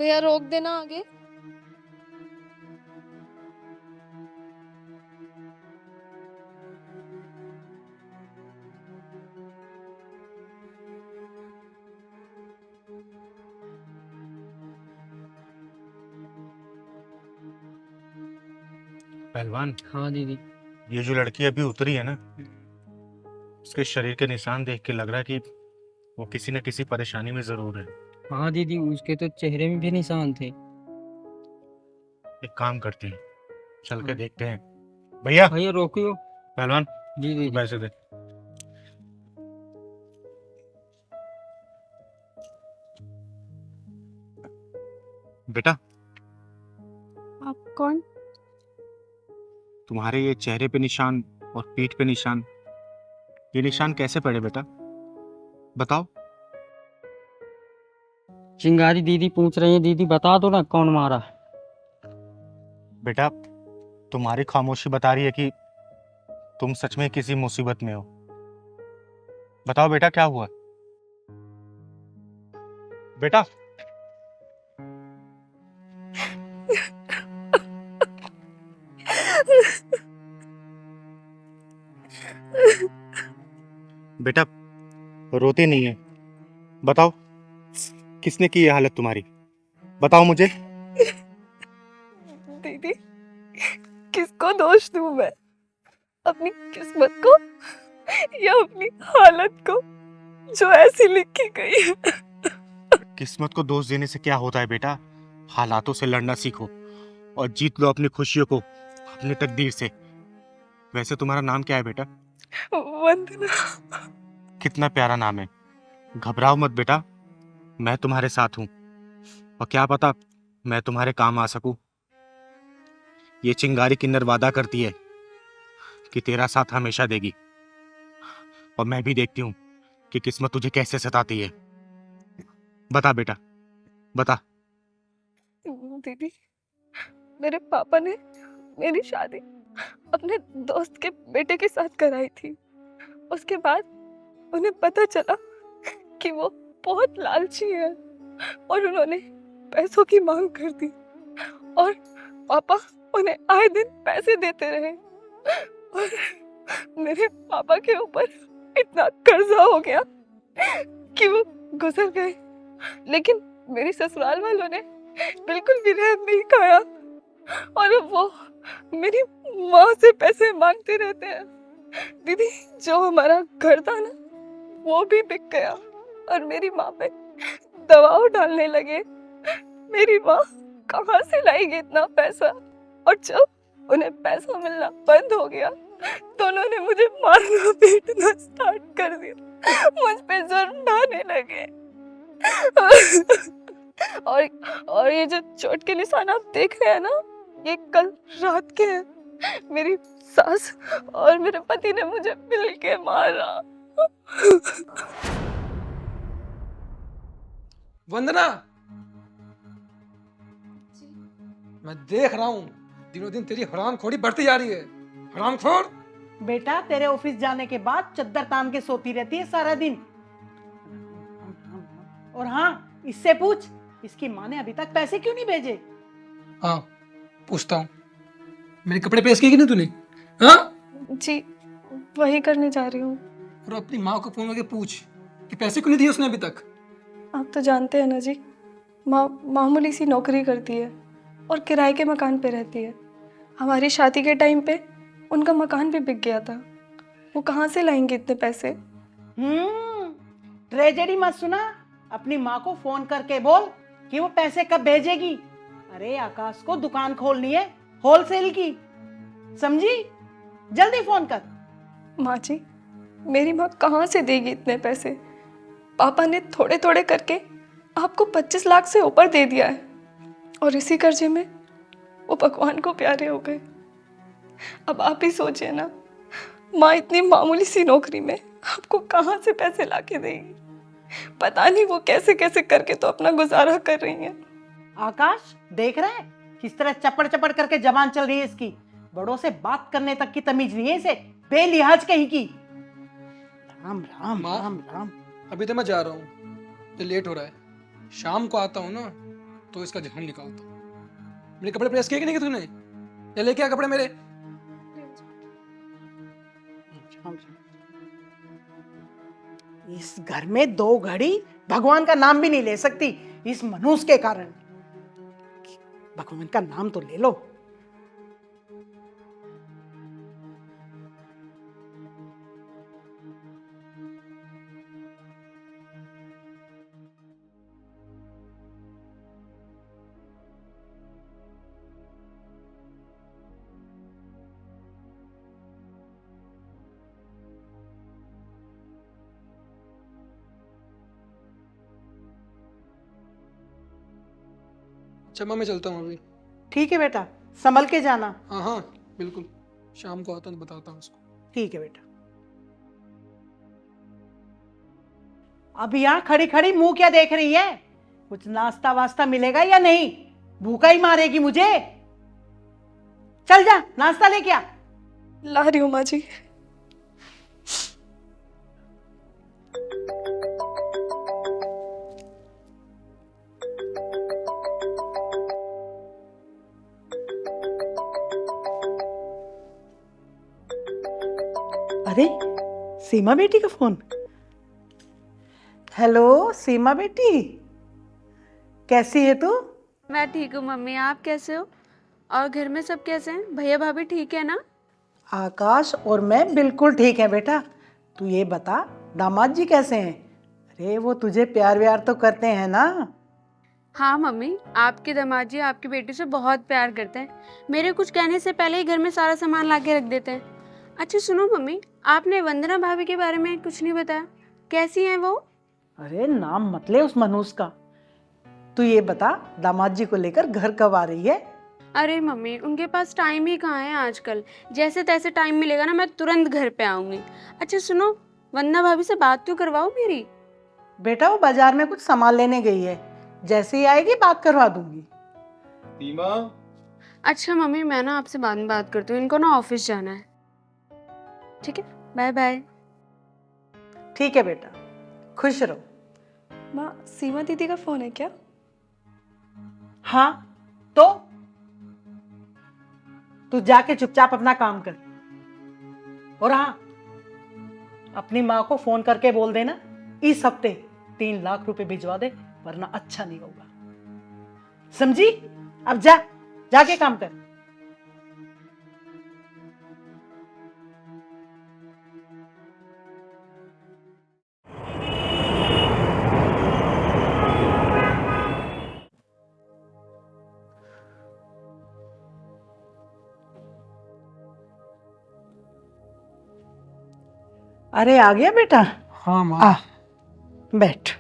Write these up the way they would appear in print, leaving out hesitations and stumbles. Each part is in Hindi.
भैया रोक देना आगे। पहलवान, हाँ दीदी। ये जो लड़की अभी उतरी है ना, उसके शरीर के निशान देख के लग रहा है कि वो किसी न किसी परेशानी में जरूर है। हाँ दीदी, उसके तो चेहरे में भी निशान थे। एक काम करते हैं, चल के हाँ। देखते हैं। भैया, भैया रोकियो। पहलवान जी तू दीदी। पैसे दे। बेटा, आप कौन? तुम्हारे ये चेहरे पे निशान और पीठ पे निशान, ये निशान कैसे पड़े बेटा? बताओ। चिंगारी दीदी पूछ रही है, दीदी बता दो ना कौन मारा। बेटा, तुम्हारी खामोशी बता रही है कि तुम सच में किसी मुसीबत में हो। बताओ बेटा, क्या हुआ? बेटा, बेटा रोते नहीं है। बताओ, किसने की ये हालत तुम्हारी? बताओ मुझे। दीदी, किसको दोष दूं मैं? अपनी किस्मत को या अपनी हालत को जो ऐसी लिखी गई है? किस्मत को दोष देने से क्या होता है बेटा? हालातों से लड़ना सीखो और जीत लो अपनी खुशियों को अपनी तकदीर से। वैसे तुम्हारा नाम क्या है बेटा? वंदना। कितना प्यारा नाम है। घबराओ मत बेटा, मैं तुम्हारे साथ हूं और क्या पता मैं तुम्हारे काम आ सकूं। ये चिंगारी किन्नर वादा करती है कि तेरा साथ हमेशा देगी, और मैं भी देखती हूँ कि किस्मत तुझे कैसे सताती है। बता बेटा, बता। दीदी, मेरे पापा ने मेरी शादी अपने दोस्त के बेटे के साथ कराई थी। उसके बाद उन्हें पता चला कि वो बहुत लालची है और उन्होंने पैसों की मांग कर दी और पापा उन्हें आए दिन पैसे देते रहे और मेरे पापा के ऊपर इतना कर्जा हो गया कि वो गुजर गए। लेकिन मेरी ससुराल वालों ने बिल्कुल भी रहम नहीं खाया और अब वो मेरी माँ से पैसे मांगते रहते हैं। दीदी, जो हमारा घर था ना, वो भी बिक गया और मेरी माँ पे दबाव डालने लगे। मेरी माँ कहाँ से लाएगी इतना पैसा? और जब उन्हें पैसा मिलना बंद हो गया तो उन्होंने मुझे मारना पीटना स्टार्ट कर दिया। मुझ पे जुर्म ढाने लगे। और ये जो चोट के निशान आप देख रहे हैं ना, ये कल रात के हैं। मेरी सास और मेरे पति ने मुझे मिल के मारा। वंदना, मैं देख रहा हूँ दिनों दिन तेरी हरामखोरी बढ़ती जा रही है। हरामखोर। बेटा, तेरे ऑफिस जाने के बाद चद्दर तान के सोती रहती है सारा दिन। और हाँ, इससे पूछ, इसकी माँ ने अभी तक पैसे क्यों नहीं भेजे? हाँ, पूछता हूँ। मेरे कपड़े प्रेस किए कि नहीं तूने? हाँ? जी, वही करने जा रही हूँ। और अपनी माँ को फोन करके पूछ कि पैसे क्यों नहीं दिए उसने अभी तक। आप तो जानते हैं ना जी, माँ मामूली सी नौकरी करती है और किराए के मकान पे रहती है। हमारी शादी के टाइम पे उनका मकान भी बिक गया था। वो कहाँ से लाएंगे इतने पैसे? ट्रेजेडी मत सुना। अपनी माँ को फोन करके बोल कि वो पैसे कब भेजेगी। अरे आकाश को दुकान खोलनी है होलसेल की, समझी? जल्दी फोन कर। माँ जी, मेरी माँ कहाँ से देगी इतने पैसे? पापा ने थोड़े थोड़े करके आपको 25 लाख से ऊपर दे दिया है और इसी कर्जे में वो भगवान को प्यारे हो गए। अब आप ही सोचिए ना, माँ इतनी मामूली सी नौकरी में आपको कहाँ से पैसे लाके देगी? पता नहीं वो कैसे कैसे करके तो अपना गुजारा कर रही हैं। आकाश, देख रहा है किस तरह चपड़ चपड़ करके जबान चल रही है इसकी। बड़ों से बात करने तक की तमीज नहीं है इसे, बेलिहाज कहीं की। राम राम माँ? राम राम। अभी तो मैं जा रहा हूँ, तो लेट हो रहा है। शाम को आता हूँ ना, तो इसका ध्यान निकालता हूँ। मेरे कपड़े प्रेस किए कि नहीं किए तूने? या लेके आ कपड़े मेरे। इस घर में 2 घड़ी भगवान का नाम भी नहीं ले सकती इस मनुष्य के कारण। भगवान का नाम तो ले लो। अच्छा माँ, मैं चलता हूँ अभी। ठीक है बेटा, संभल के जाना। हाँ हाँ बिल्कुल, शाम को आता हूँ तो बताता हूँ उसको। ठीक है बेटा। अब यहाँ खड़ी खड़ी मुंह क्या देख रही है? कुछ नाश्ता वास्ता मिलेगा या नहीं? भूखा ही मारेगी मुझे। चल जा, नाश्ता लेके आ। ला रही हूँ माँ जी। अरे सीमा बेटी का फोन। हेलो सीमा बेटी, कैसी है तू? मैं ठीक हूँ मम्मी, आप कैसे हो? और घर में सब कैसे हैं? भैया भाभी ठीक है ना? आकाश और मैं बिल्कुल ठीक है बेटा। तू ये बता, दामाद जी कैसे हैं? अरे वो तुझे प्यार व्यार तो करते हैं ना? हाँ मम्मी, आपके दामाद जी आपकी बेटी से बहुत प्यार करते हैं। मेरे कुछ कहने से पहले ही घर में सारा सामान ला के रख देते हैं। अच्छा सुनो मम्मी, आपने वंदना भाभी के बारे में कुछ नहीं बताया, कैसी हैं वो? अरे नाम मत ले उस मनुष्य का। तू ये बता, दामाद जी को लेकर घर कब आ रही है? अरे मम्मी, उनके पास टाइम ही कहाँ है आजकल। जैसे तैसे टाइम मिलेगा ना, मैं तुरंत घर पे आऊंगी। अच्छा सुनो, वंदना भाभी से बात तो करवाओ मेरी। बेटा वो बाजार में कुछ सामान लेने गई है, जैसे ही आएगी बात करवा दूंगी। सीमा, अच्छा मम्मी, मैं ना आपसे बाद में बात करती हूँ, इनको ना ऑफिस जाना है। ठीक है, बाय बाय। ठीक है बेटा, खुश रहो। माँ, सीमा दीदी का फोन है क्या? हाँ तो तू जाके चुपचाप अपना काम कर। और हाँ, अपनी माँ को फोन करके बोल देना इस हफ्ते 3 लाख रुपए भिजवा दे, वरना अच्छा नहीं होगा, समझी? अब जा, जाके काम कर। अरे आ गया बेटा? हाँ माँ। आ बैठ।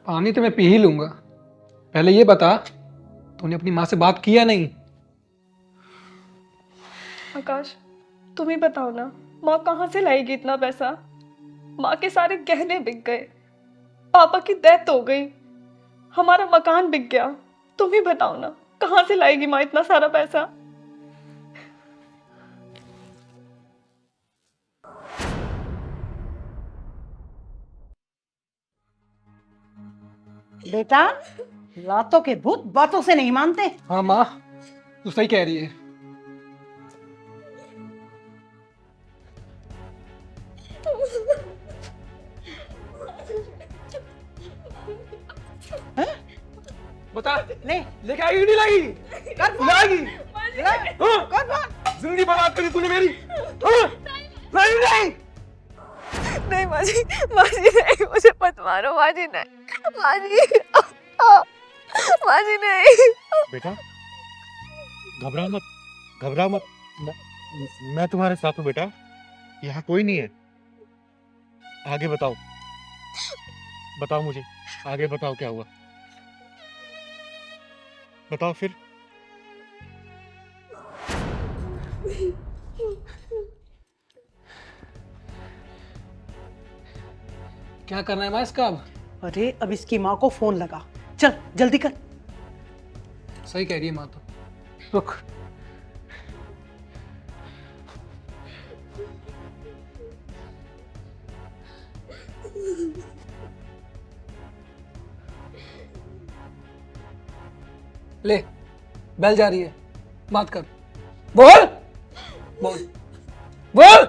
पानी तो मैं पी ही लूंगा, पहले ये बता तूने अपनी माँ से बात की या नहीं? आकाश, तुम ही बताओ ना, माँ कहाँ से लाएगी इतना पैसा? माँ के सारे गहने बिक गए, पापा की डेथ हो गई, हमारा मकान बिक गया। तुम ही बताओ ना, कहाँ से लाएगी माँ इतना सारा पैसा? बेटा, लातों के भूत बातों से नहीं मानते। हाँ माँ, तू सही कह रही है। बता, ले लेके आएगी कि नहीं लाएगी? कर फोन। लाएगी? हाँ, कर फोन। जिंदगी बर्बाद करी तूने मेरी। हाँ? नहीं नहीं। नहीं माँ जी नहीं, मुझे मत मारो माँ जी, नहीं माँ जी, माँ जी नहीं। बेटा घबराओ मत, मैं तुम्हारे साथ हूँ बेटा, यहाँ कोई नहीं है। आगे बताओ मुझे, आगे बताओ क्या हुआ, बताओ फिर। क्या करना है माँ इसका अब? अरे अब इसकी माँ को फोन लगा, चल जल्दी कर। सही कह रही है माँ तो। रुक। ले, बेल जा रही है, बात कर। बोल बोल बोल।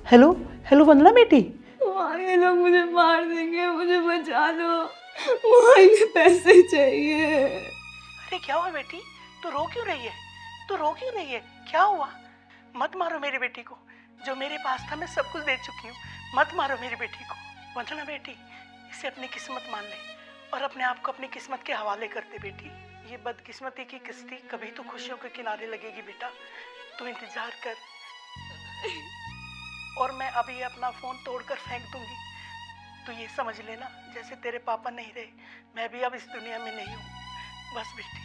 हेलो हेलो वंदना बेटी। वहाँ ये लोग मुझे मार देंगे, मुझे बचा लो, वहाँ इन्हें पैसे चाहिए। अरे क्या हुआ बेटी, तू रो क्यों रही है? तू रो क्यों रही है? क्या हुआ? मत मारो मेरी बेटी को, जो मेरे पास था मैं सब कुछ दे चुकी हूँ। मत मारो मेरी बेटी को। वंदना बेटी, इसे अपनी किस्मत मान ले और अपने आप को अपनी किस्मत के हवाले कर दे बेटी। ये बदकिस्मती की किस्ती कभी तो खुशियों के किनारे लगेगी बेटा, तू इंतजार कर। और मैं अभी अपना फोन तोड़कर फेंक दूंगी। तू ये समझ लेना, जैसे तेरे पापा नहीं रहे, मैं भी अब इस दुनिया में नहीं हूँ। बस बेटी।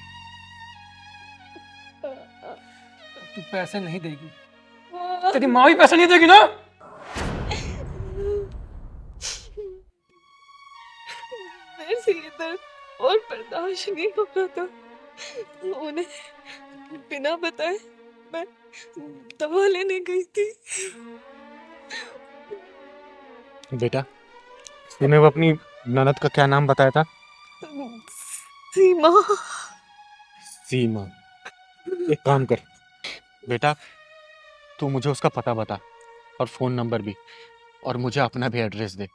तू पैसे नहीं देगी, तेरी माँ भी पैसे नहीं देगी ना। मेरे से ये दर्द और बर्दाश्त नहीं हो रहा था। उन्हें बिना बताए मैं दवा लेने गई थी। बेटा, तूने वो अपनी ननद का क्या नाम बताया था? सीमा। सीमा। एक काम कर बेटा, तू मुझे उसका पता बता और फोन नंबर भी, और मुझे अपना भी एड्रेस दे।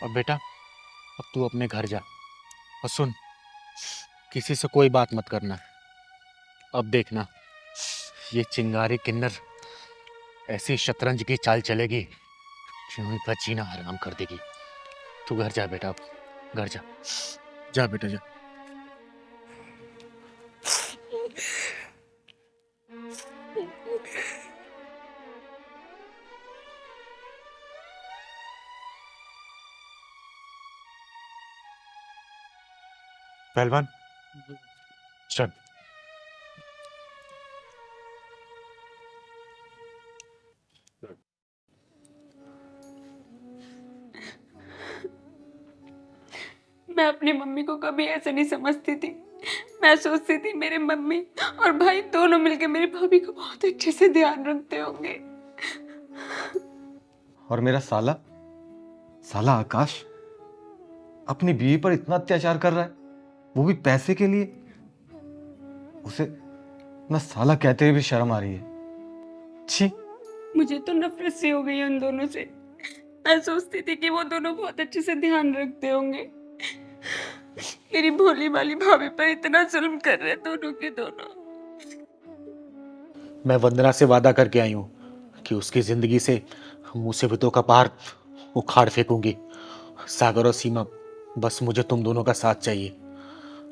और बेटा, अब तू अपने घर जा और सुन, किसी से कोई बात मत करना। अब देखना, ये चिंगारी किन्नर ऐसी शतरंज की चाल चलेगी जो इनका जीना हराम कर देगी। तू घर जा बेटा, अब घर जा। जा बेटा जा। पहलवान चल। मैं अपनी मम्मी को कभी ऐसे नहीं समझती थी। मैं सोचती थी मेरे मम्मी और भाई दोनों मिलकर मेरी भाभी को बहुत अच्छे से ध्यान रखते होंगे। और मेरा साला साला आकाश अपनी बीवी पर इतना अत्याचार कर रहा है, वो भी पैसे के लिए। उसे ना साला कहते हुए भी शर्म आ रही है। छी। मुझे तो नफरत सी हो गई है उन दोनों से। मैं सोचती थी कि वो दोनों बहुत अच्छे से ध्यान रखते होंगे। मेरी भोली भाली भाभी पर इतना जुल्म कर रहे दोनों के दोनों। मैं वंदना से वादा करके आई हूँ कि उसकी जिंदगी से मुसीबतों का पहाड़ उखाड़ फेंकूंगी। सागर और सीमा, बस मुझे तुम दोनों का साथ चाहिए।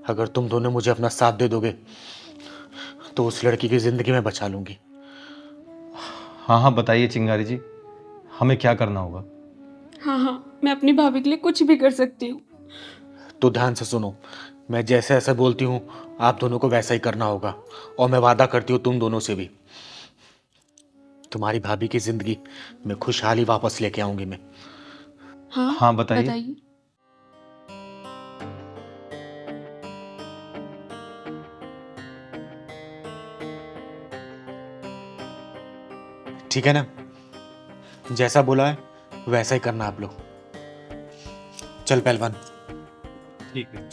अगर तुम दोनों मुझे अपना साथ दे दोगे तो उस लड़की की जिंदगी में बचा लूंगी। हाँ हाँ बताइए चिंगारी जी, हमें क्या करना होगा? हाँ, मैं अपनी भाभी के लिए कुछ भी कर सकती हूँ। तो ध्यान से सुनो, मैं जैसे ऐसा बोलती हूँ आप दोनों को वैसा ही करना होगा। और मैं वादा करती हूँ तुम दोनों से भी, तुम्हारी भाभी की जिंदगी में खुशहाली वापस लेके आऊंगी मैं। हाँ बताइए। ठीक है ना, जैसा बोला है वैसा ही करना आप लोग। चल पहलवान। ठीक है।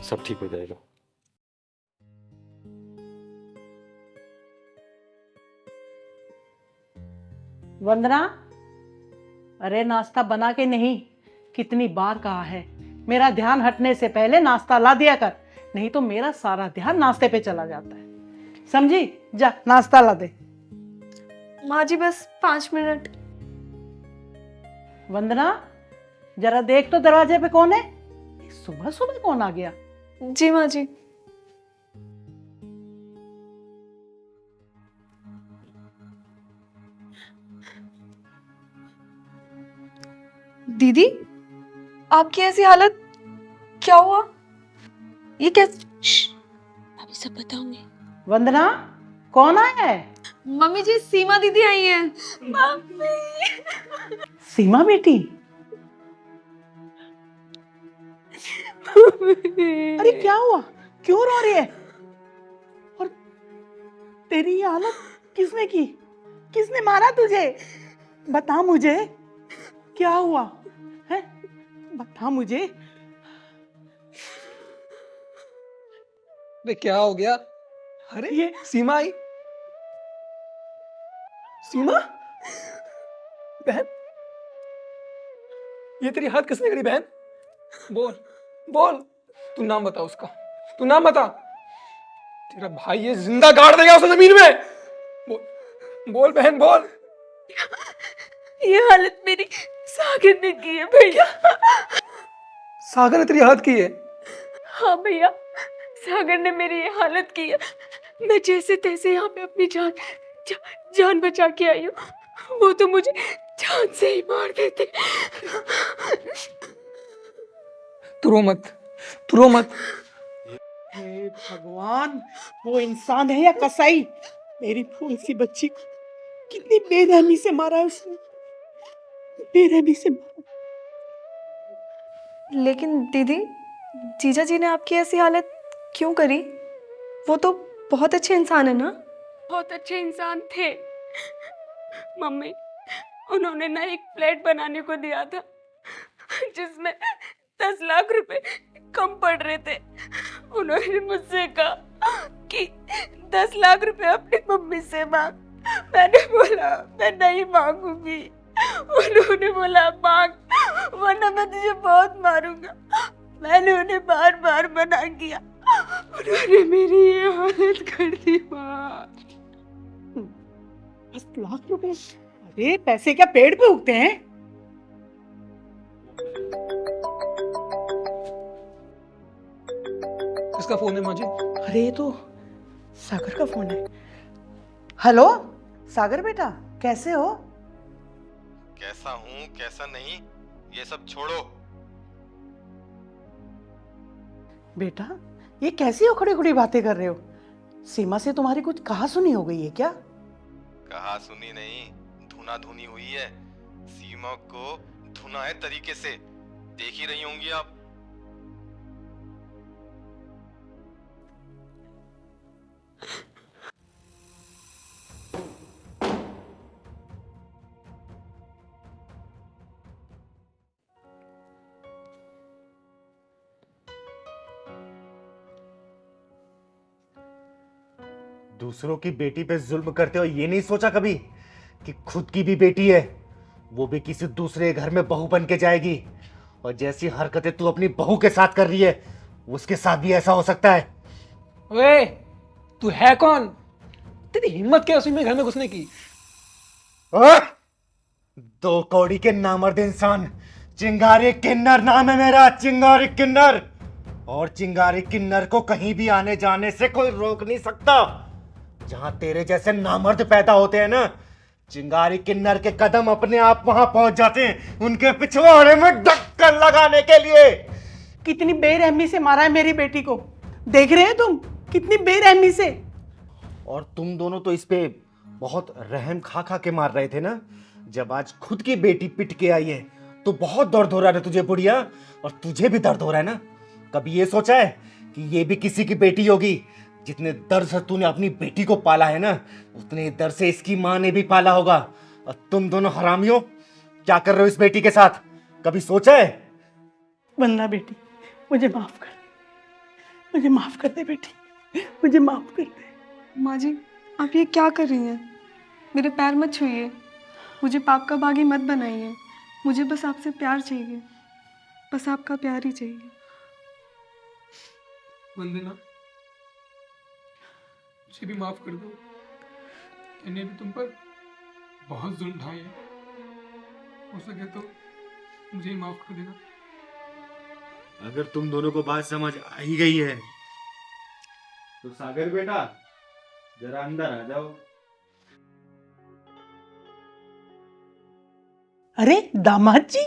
सब ठीक हो जाएगा। वंदना, अरे नाश्ता बना के नहीं, कितनी बार कहा है मेरा ध्यान हटने से पहले नाश्ता ला दिया कर, नहीं तो मेरा सारा ध्यान नाश्ते पे चला जाता है। समझी? जा नाश्ता ला दे। माँ जी बस 5 मिनट। वंदना, जरा देख तो दरवाजे पे कौन है? सुबह सुबह कौन आ गया? जी माँ जी। दीदी, आपकी ऐसी हालत, क्या हुआ? ये कैसे? अभी सब बताऊंगी। वंदना, कौन आया है? मम्मी जी, सीमा दीदी आई हैं। सीमा बेटी? अरे क्या हुआ, क्यों रो रही है? और तेरी ये हालत किसने की? किसने मारा तुझे? बता मुझे, क्या हुआ है? बता मुझे। अरे क्या हो गया? अरे ये सीमा आई। सीमा बहन, ये तेरी हाथ किसने करी बहन? बोल बोल, तू नाम बता उसका, तू नाम बता। तेरा भाई ये जिंदा गाड़ देगा उसे जमीन में। बोल बोल बहन बोल। ये हालत मेरी सागर ने की है भैया। सागर ने तेरी हाथ की है? हाँ भैया, सागर ने मेरी ये हालत की है। मैं जैसे तैसे यहाँ पे अपनी जान बचा के आई हूँ, वो तो मुझे जान से ही मार देते। तू रो मत, तू रो मत। हे भगवान, वो इंसान है या कसाई? मेरी फूल सी बच्ची को कितनी बेरहमी से मारा है उसने, बेरहमी से मारा। लेकिन दीदी, जीजा जी ने आपकी ऐसी हालत क्यों करी? वो तो बहुत अच्छे इंसान है ना? बहुत अच्छे इंसान थे मम्मी। उन्होंने ना एक फ्लैट बनाने को दिया था जिसमें 10 लाख रुपए कम पड़ रहे थे। उन्होंने मुझसे कहा कि 10 लाख रुपए अपनी मम्मी से मांग। मैंने बोला मैं नहीं मांगूंगी। उन्होंने बोला मांग, वरना मैं तुझे बहुत मारूंगा। मैंने उन्हें बार बार मना किया, उन्होंने मेरी ये हालत कर दी माँ। 10 लाख रुपए? अरे पैसे क्या पेड़ पे उगते हैं? किसका फोन है माजी? अरे ये तो सागर का फोन है। हेलो सागर बेटा, कैसे हो? कैसा हूँ कैसा नहीं ये सब छोड़ो। बेटा, ये कैसी उखड़ी उखड़ी बातें कर रहे हो? सीमा से तुम्हारी कुछ कहा सुनी हो गई है क्या? कहा सुनी नहीं, धुना धुनी हुई है। सीमा को धुना है तरीके से, देख ही रही होंगी आप। दूसरों की बेटी पे जुल्म करते हो ये नहीं सोचा कभी कि खुद की भी बेटी है, वो भी किसी दूसरे घर में बहू बन के जाएगी। और जैसी हरकतें तू अपनी बहू के साथ कर रही है, उसके साथ भी ऐसा हो सकता है। ओए, तू है कौन? तेरी हिम्मत क्या उसी में घर में घुसने की? आ? 2 कौड़ी के नामर्द इंसान, चिंगारी किन्नर नाम है मेरा, चिंगारी किन्नर। और चिंगारी किन्नर को कहीं भी आने जाने से कोई रोक नहीं सकता। जहां तेरे जैसे नामर्द पैदा होते हैं ना, चिंगारी किन्नर के कदम अपने आप वहां पहुंच जाते हैं, उनके पिछवाड़े में ढक्कन लगाने के लिए। कितनी बेरहमी से मारा है मेरी बेटी को, देख रहे हो तुम? कितनी बेरहमी से। और तुम दोनों तो इस पे बहुत रहम खा खा के मार रहे थे ना। जब आज खुद की बेटी पिट के आई है तो बहुत दर्द हो रहा है तुझे बुढ़िया, और तुझे भी दर्द हो रहा है ना। कभी ये सोचा है कि ये भी किसी की बेटी होगी? जितने दर्द से तूने अपनी बेटी को पाला है ना, उतने दर्द से इसकी माँ ने भी पाला होगा। और तुम दोनों हरामियों क्या कर रहे हो इस बेटी के साथ? कभी सोचा है? वंदना बेटी, मुझे माफ कर, मुझे माफ कर दे बेटी, मुझे माफ कर दे। माँ जी, आप ये क्या कर रही हैं? मेरे पैर मत छूइए, मुझे पाप का बागी मत बनाइए। मुझे बस आपसे प्यार चाहिए, बस आपका प्यार ही चाहिए। वंदना, मुझे भी माफ कर दो। मैंने भी तुम पर बहुत जुल्म ढाए हैं। हो सके तो मुझे ही माफ कर देना। अगर तुम दोनों को बात समझ आ ही गई है तो सागर बेटा जरा अंदर आ जाओ। अरे दामाद जी!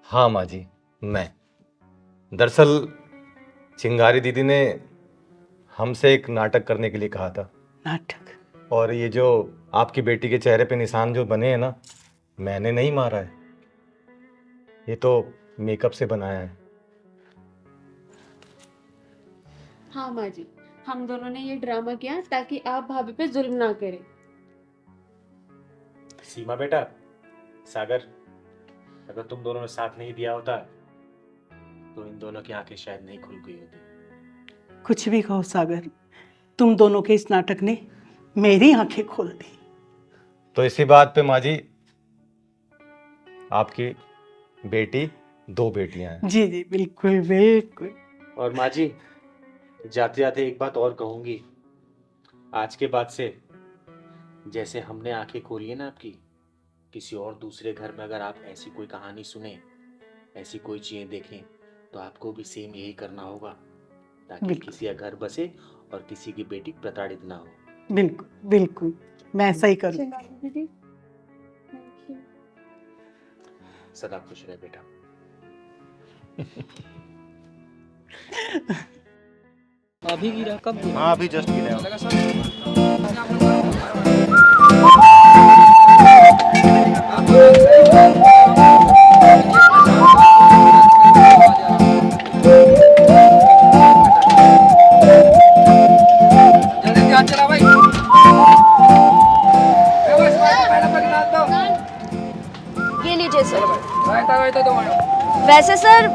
हाँ माँ जी, मैं दरअसल चिंगारी दीदी ने हमसे एक नाटक करने के लिए कहा था। नाटक? और ये जो आपकी बेटी के चेहरे पे निशान जो बने हैं ना, मैंने नहीं मारा है, ये तो मेकअप से बनाया है। हाँ माँ जी, हम दोनों ने ये ड्रामा किया ताकि आप भाभी पे जुल्म ना करें। सीमा बेटा, सागर, अगर तुम दोनों ने साथ नहीं दिया होता तो इन दोनों की आंखें शायद नहीं खुल गई होती। कुछ भी कहो सागर, तुम दोनों के इस नाटक ने मेरी आंखें खोल दी। तो इसी बात पे माँ जी, आपकी बेटी 2 बेटियां हैं। जी जी बिल्कुल बिल्कुल। और माँ जी, जाते जाते एक बात और कहूंगी, आज के बाद से जैसे हमने आंखें खोली है ना आपकी, किसी और दूसरे घर में अगर आप ऐसी कोई कहानी सुने, ऐसी कोई चीजें देखें, तो आपको भी सेम यही करना होगा, ताकि बिल्कुल। किसी का घर बसे और किसी की बेटी प्रताड़ित ना हो। बिल्कुल बिल्कुल, मैं ऐसा ही करूँ। सदा खुश रहे बेटा। अभी गिरा, कब गिरा? हाँ, अभी जस्ट गिरा। जल्दी हाथ चला भाई। ये लीजिए सर। रायता दो मैडम। वैसे सर,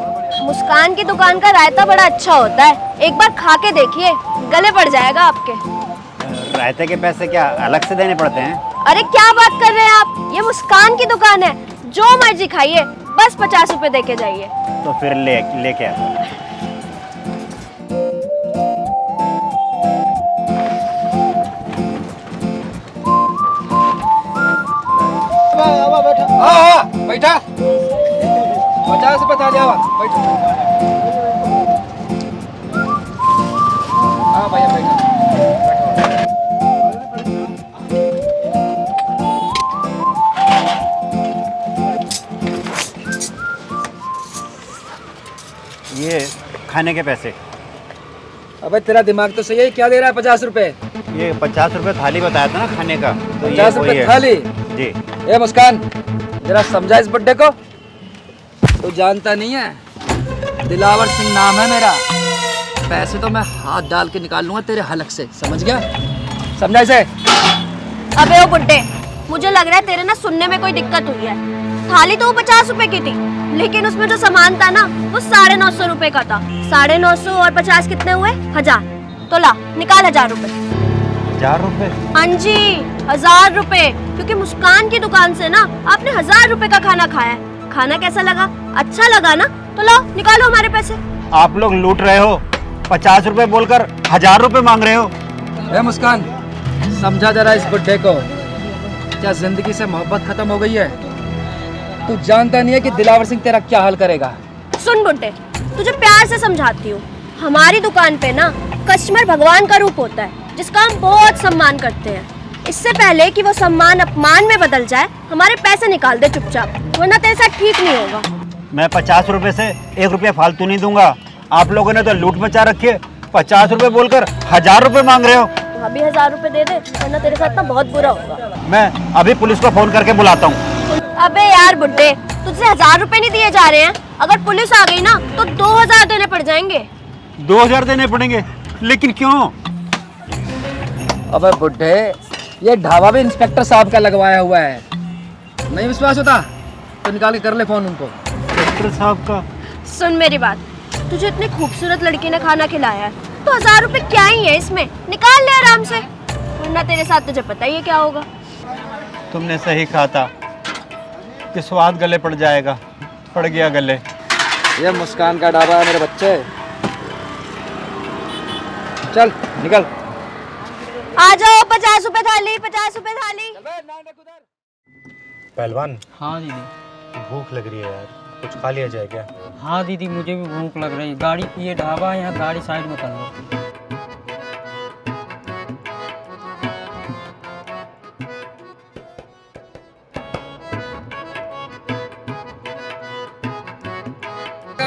मुस्कान की दुकान का रायता बड़ा अच्छा होता है, एक बार खा के देखिए, गले पड़ जाएगा आपके। रायते के पैसे क्या अलग से देने पड़ते हैं? अरे क्या बात कर रहे हैं आप, ये मुस्कान की दुकान है, जो मर्जी खाइए, बस 50 रुपए दे के जाइए। तो फिर लेके आओ। हाँ बैठा, 50 रुपये था लिया, बैठो। हाँ भैया बैठा। ये खाने के पैसे। अबे तेरा दिमाग तो सही है, क्या दे रहा है 50 रुपए? ये 50 रुपए थाली बताया था ना खाने का, तो ये 50 वही रुपए है। थाली? जी। ए मुस्कान, जरा समझा इस बुड्ढे को। तू जानता नहीं है, दिलावर सिंह नाम है मेरा। पैसे तो मैं हाथ डाल के निकाल लूंगा तेरे हलक से, समझ गया? समझा इसे? अबे ओ बुड्ढे, मुझे लग रहा है तेरे ना सुनने में कोई दिक्कत हुई है। थाली तो वो 50 रुपए की थी, लेकिन उसमें जो सामान था ना, वो 950 रुपए का था। 950 और 50 कितने हुए? 1000। तो ला निकाल 1000 रुपए। 1000 रुपए? हाँ जी, 1000 रुपए, क्योंकि मुस्कान की दुकान से ना आपने 1000 रुपए का खाना खाया है। खाना कैसा लगा? अच्छा लगा ना? तो लाओ निकालो हमारे पैसे। आप लोग लूट रहे हो, 50 रुपए बोलकर 1000 रुपए मांग रहे हो। ए मुस्कान, समझा जरा इस बुड्ढे को, क्या जिंदगी से मोहब्बत खत्म हो गई है? तू जानता नहीं है कि दिलावर सिंह तेरा क्या हाल करेगा? सुन बुड्ढे, तुझे प्यार से समझाती हूँ, हमारी दुकान पे ना कस्टमर भगवान का रूप होता है, जिसका हम बहुत सम्मान करते हैं। इससे पहले कि वो सम्मान अपमान में बदल जाए, हमारे पैसे निकाल दे चुपचाप, वरना तेरे साथ ठीक नहीं होगा। मैं 50 रुपए से 1 रुपया फालतू नहीं दूंगा। आप लोगों ने तो लूट मचा रखी है। 50 रुपए बोलकर 1000 रुपए मांग रहे हो। अभी 1000 रुपए दे दे, वरना तेरे साथ ना बहुत बुरा होगा। मैं अभी पुलिस को फोन करके बुलाता हूँ। अबे यार बुड्ढे, तुझसे 1000 रुपए नहीं दिए जा रहे हैं, अगर पुलिस आ गई ना तो 2000 देने पड़ जाएंगे। 2000 देने पड़ेंगे? लेकिन क्यों? अबे बुड्ढे, ये ढाबा भी इंस्पेक्टर साहब का लगवाया हुआ है। नहीं विश्वास होता तो निकाल के कर ले फोन उनको। इंस्पेक्टर साहब का? सुन मेरी बात, तुझे इतनी खूबसूरत लड़की ने खाना खिलाया है, तो 1000 रुपए क्या ही है इसमें, निकाल ले आराम से, वरना तेरे साथ तुझे पता ही है क्या होगा। तुमने सही कहा था कि स्वाद गले पड़ जाएगा, पड़ गया गले। ये मुस्कान का ढाबा है मेरे बच्चे। चल निकल। आ जाओ, 50 रुपए थाली, 50 रुपए थाली। पहलवान, हाँ दीदी। भूख लग रही है यार, कुछ खा लिया जाए क्या? हाँ दीदी, मुझे भी भूख लग रही है। गाड़ी, ये ढाबा है यहाँ, गाड़ी साइड में कर लो।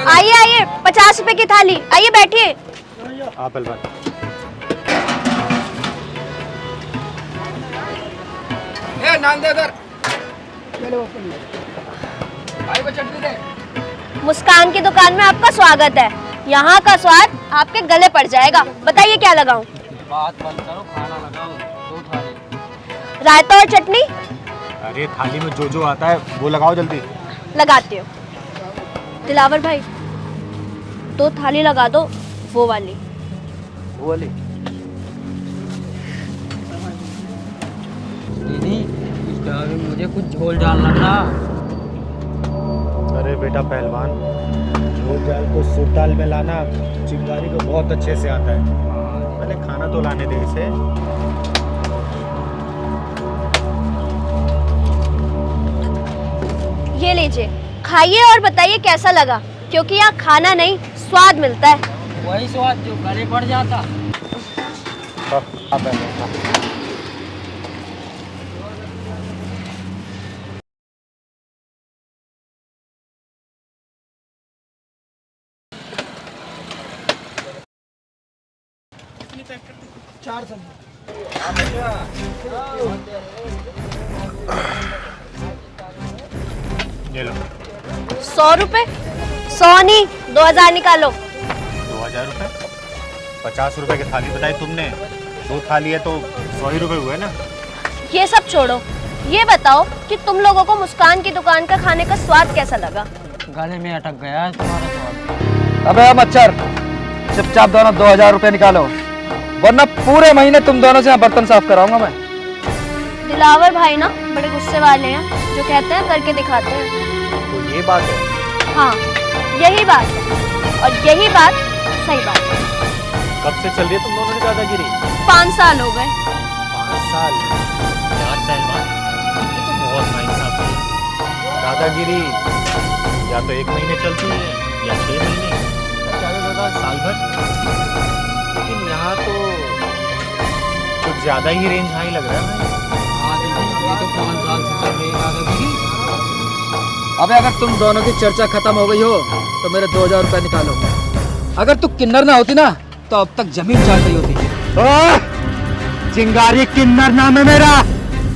आइए आइए, 50 रुपए की थाली, आइए बैठिए। हाँ पहलवान। दे, नान दे उधर। भाई को चटनी दे। मुस्कान की दुकान में आपका स्वागत है। यहाँ का स्वाद आपके गले पड़ जाएगा। बताइए क्या लगाऊं? बात बंद करो, खाना लगाओ, 2 थाली। रायता और चटनी अरे थाली में जो जो आता है वो लगाओ जल्दी। लगाती हूँ। दिलावर भाई 2 थाली लगा दो, वो वाली। दीदी इस दाल में मुझे कुछ झोल डालना था। अरे बेटा पहलवान, झोल जाल को सूप दाल में लाना चिंगारी को बहुत अच्छे से आता है। पहले खाना तो लाने दे इसे। ये लीजिए, खाइए और बताइए कैसा लगा, क्योंकि यहाँ खाना नहीं स्वाद मिलता है। वही स्वाद जो गले पड़ जाता। ये लो 100 रुपए? 100 नहीं, 2000 निकालो। 2000 रुपए? 50 रुपए की थाली बताई तुमने, 2 थाली है तो 100 ही रुपए हुए ना। ये सब छोड़ो, ये बताओ कि तुम लोगों को मुस्कान की दुकान का खाने का स्वाद कैसा लगा? गले में अटक गया है तुम्हारा स्वाद। अबे मच्छर, चुपचाप दोनों 2000 रुपए निकालो, वरना पूरे महीने तुम दोनों से यहाँ बर्तन साफ कराऊंगा मैं। दिलावर भाई ना बड़े गुस्से वाले हैं, जो कहते हैं करके दिखाते हैं। तो ये बात है। हाँ, यही बात है, और यही बात सही बात है। कब से चल रही है तुम दोनों की दादागिरी? 5 साल हो गए। 5 साल? यार पहलवान, ये तो बहुत नाइंसाफी है। दादागिरी या तो 1 महीने चलती है या 6 महीने, चाहे ज्यादा साल भर। लेकिन यहाँ तो कुछ ज्यादा ही रेंज हाई लग रहा है। हाँ दीदी, ये तो 5 साल से चल रही है दादागिरी। अबे अगर तुम दोनों की चर्चा खत्म हो गई हो तो मेरे 2000 रुपए निकालो। अगर तू किन्नर ना होती ना तो अब तक जमीन चाट गई होती। चिंगारी किन्नर नाम है मेरा,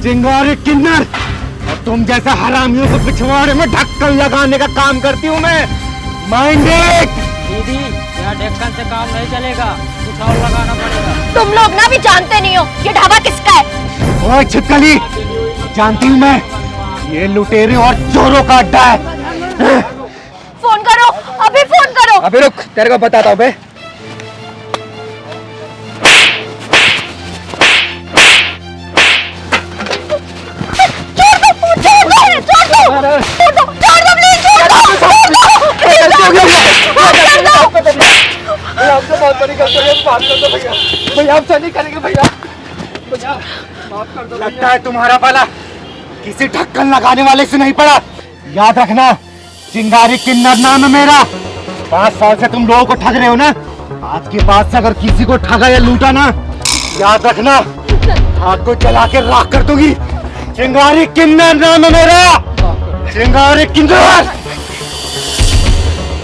चिंगारी किन्नर। और तुम जैसा हरामियों को पिछवाड़े में ढक्कन लगाने का काम करती हूँ मैं। Mind it. दीदी यहाँ ढक्कन से काम नहीं चलेगा, कुछ और लगाना पड़ेगा। तुम लोग ना भी जानते नहीं हो ये ढाबा किसका है। ओए छिपकली, जानती हूँ मैं, ये लुटेरे और चोरों का अड्डा है। फोन करो, अभी फोन करो। अबे रुक, तेरे को बताता हूँ बे। आपसे बहुत बड़ी गलती हो गई, माफ कर दो भैया। भैया आपसे नहीं करेंगे भैया। माफ कर दो। लगता है तुम्हारा पाला किसी ढक्कन लगाने वाले से नहीं पड़ा। याद रखना, चिंगारी किन्नर नाम है मेरा। 5 साल से तुम लोगों को ठग रहे हो ना। आज के बाद से अगर किसी को ठगा या लूटा ना, याद रखना आग को जला के राख कर दूंगी। चिंगारी किन्नर नाम है मेरा, चिंगारी किन्नर।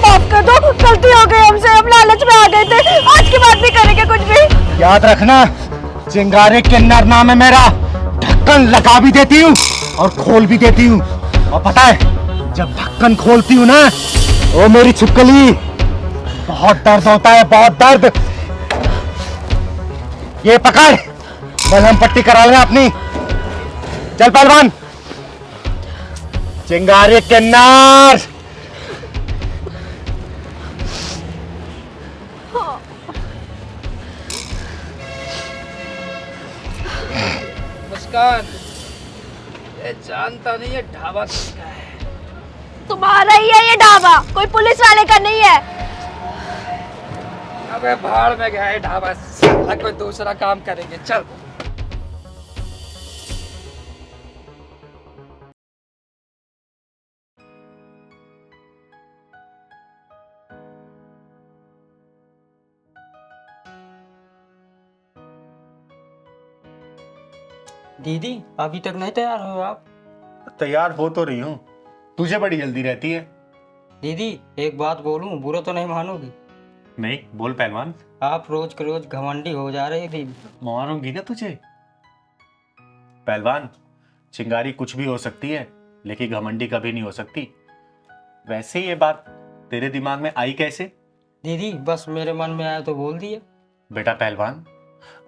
माफ कर दो, गलती हो गई हमसे, हम लालच में आ गए थे, आज के बाद नहीं करेंगे कुछ भी। याद रखना, चिंगारी किन्नर नाम है मेरा। ढक्कन लगा भी देती हूँ और खोल भी देती हूँ। और पता है, जब ढक्कन खोलती हूँ ना, ओ मेरी छिपकली, बहुत दर्द होता है, बहुत दर्द। ये पकड़, मलहम पट्टी करा लेना अपनी। चल पहलवान। चिंगारी किन्नर। मुस्कान, ये जानता नहीं है ढाबा किसका है। तुम्हारा ही है ये ढाबा, कोई पुलिस वाले का नहीं है। अबे भाड़ में गया है ढाबा, साला कोई दूसरा काम करेंगे। चल। दीदी अभी तक नहीं तैयार हो आप? तैयार हो तो रही हूँ, तुझे बड़ी जल्दी रहती है। दीदी एक बात बोलूं, बुरा तो नहीं मानोगी? नहीं, बोल पहलवान। आप रोज के रोज घमंडी हो जा रही थी। मारूंगी ना तुझे। पहलवान, चिंगारी कुछ भी हो सकती है, लेकिन घमंडी कभी नहीं हो सकती। वैसे ये बात तेरे दिमाग में आई कैसे? दीदी बस मेरे मन में आया तो बोल दिया। बेटा पहलवान,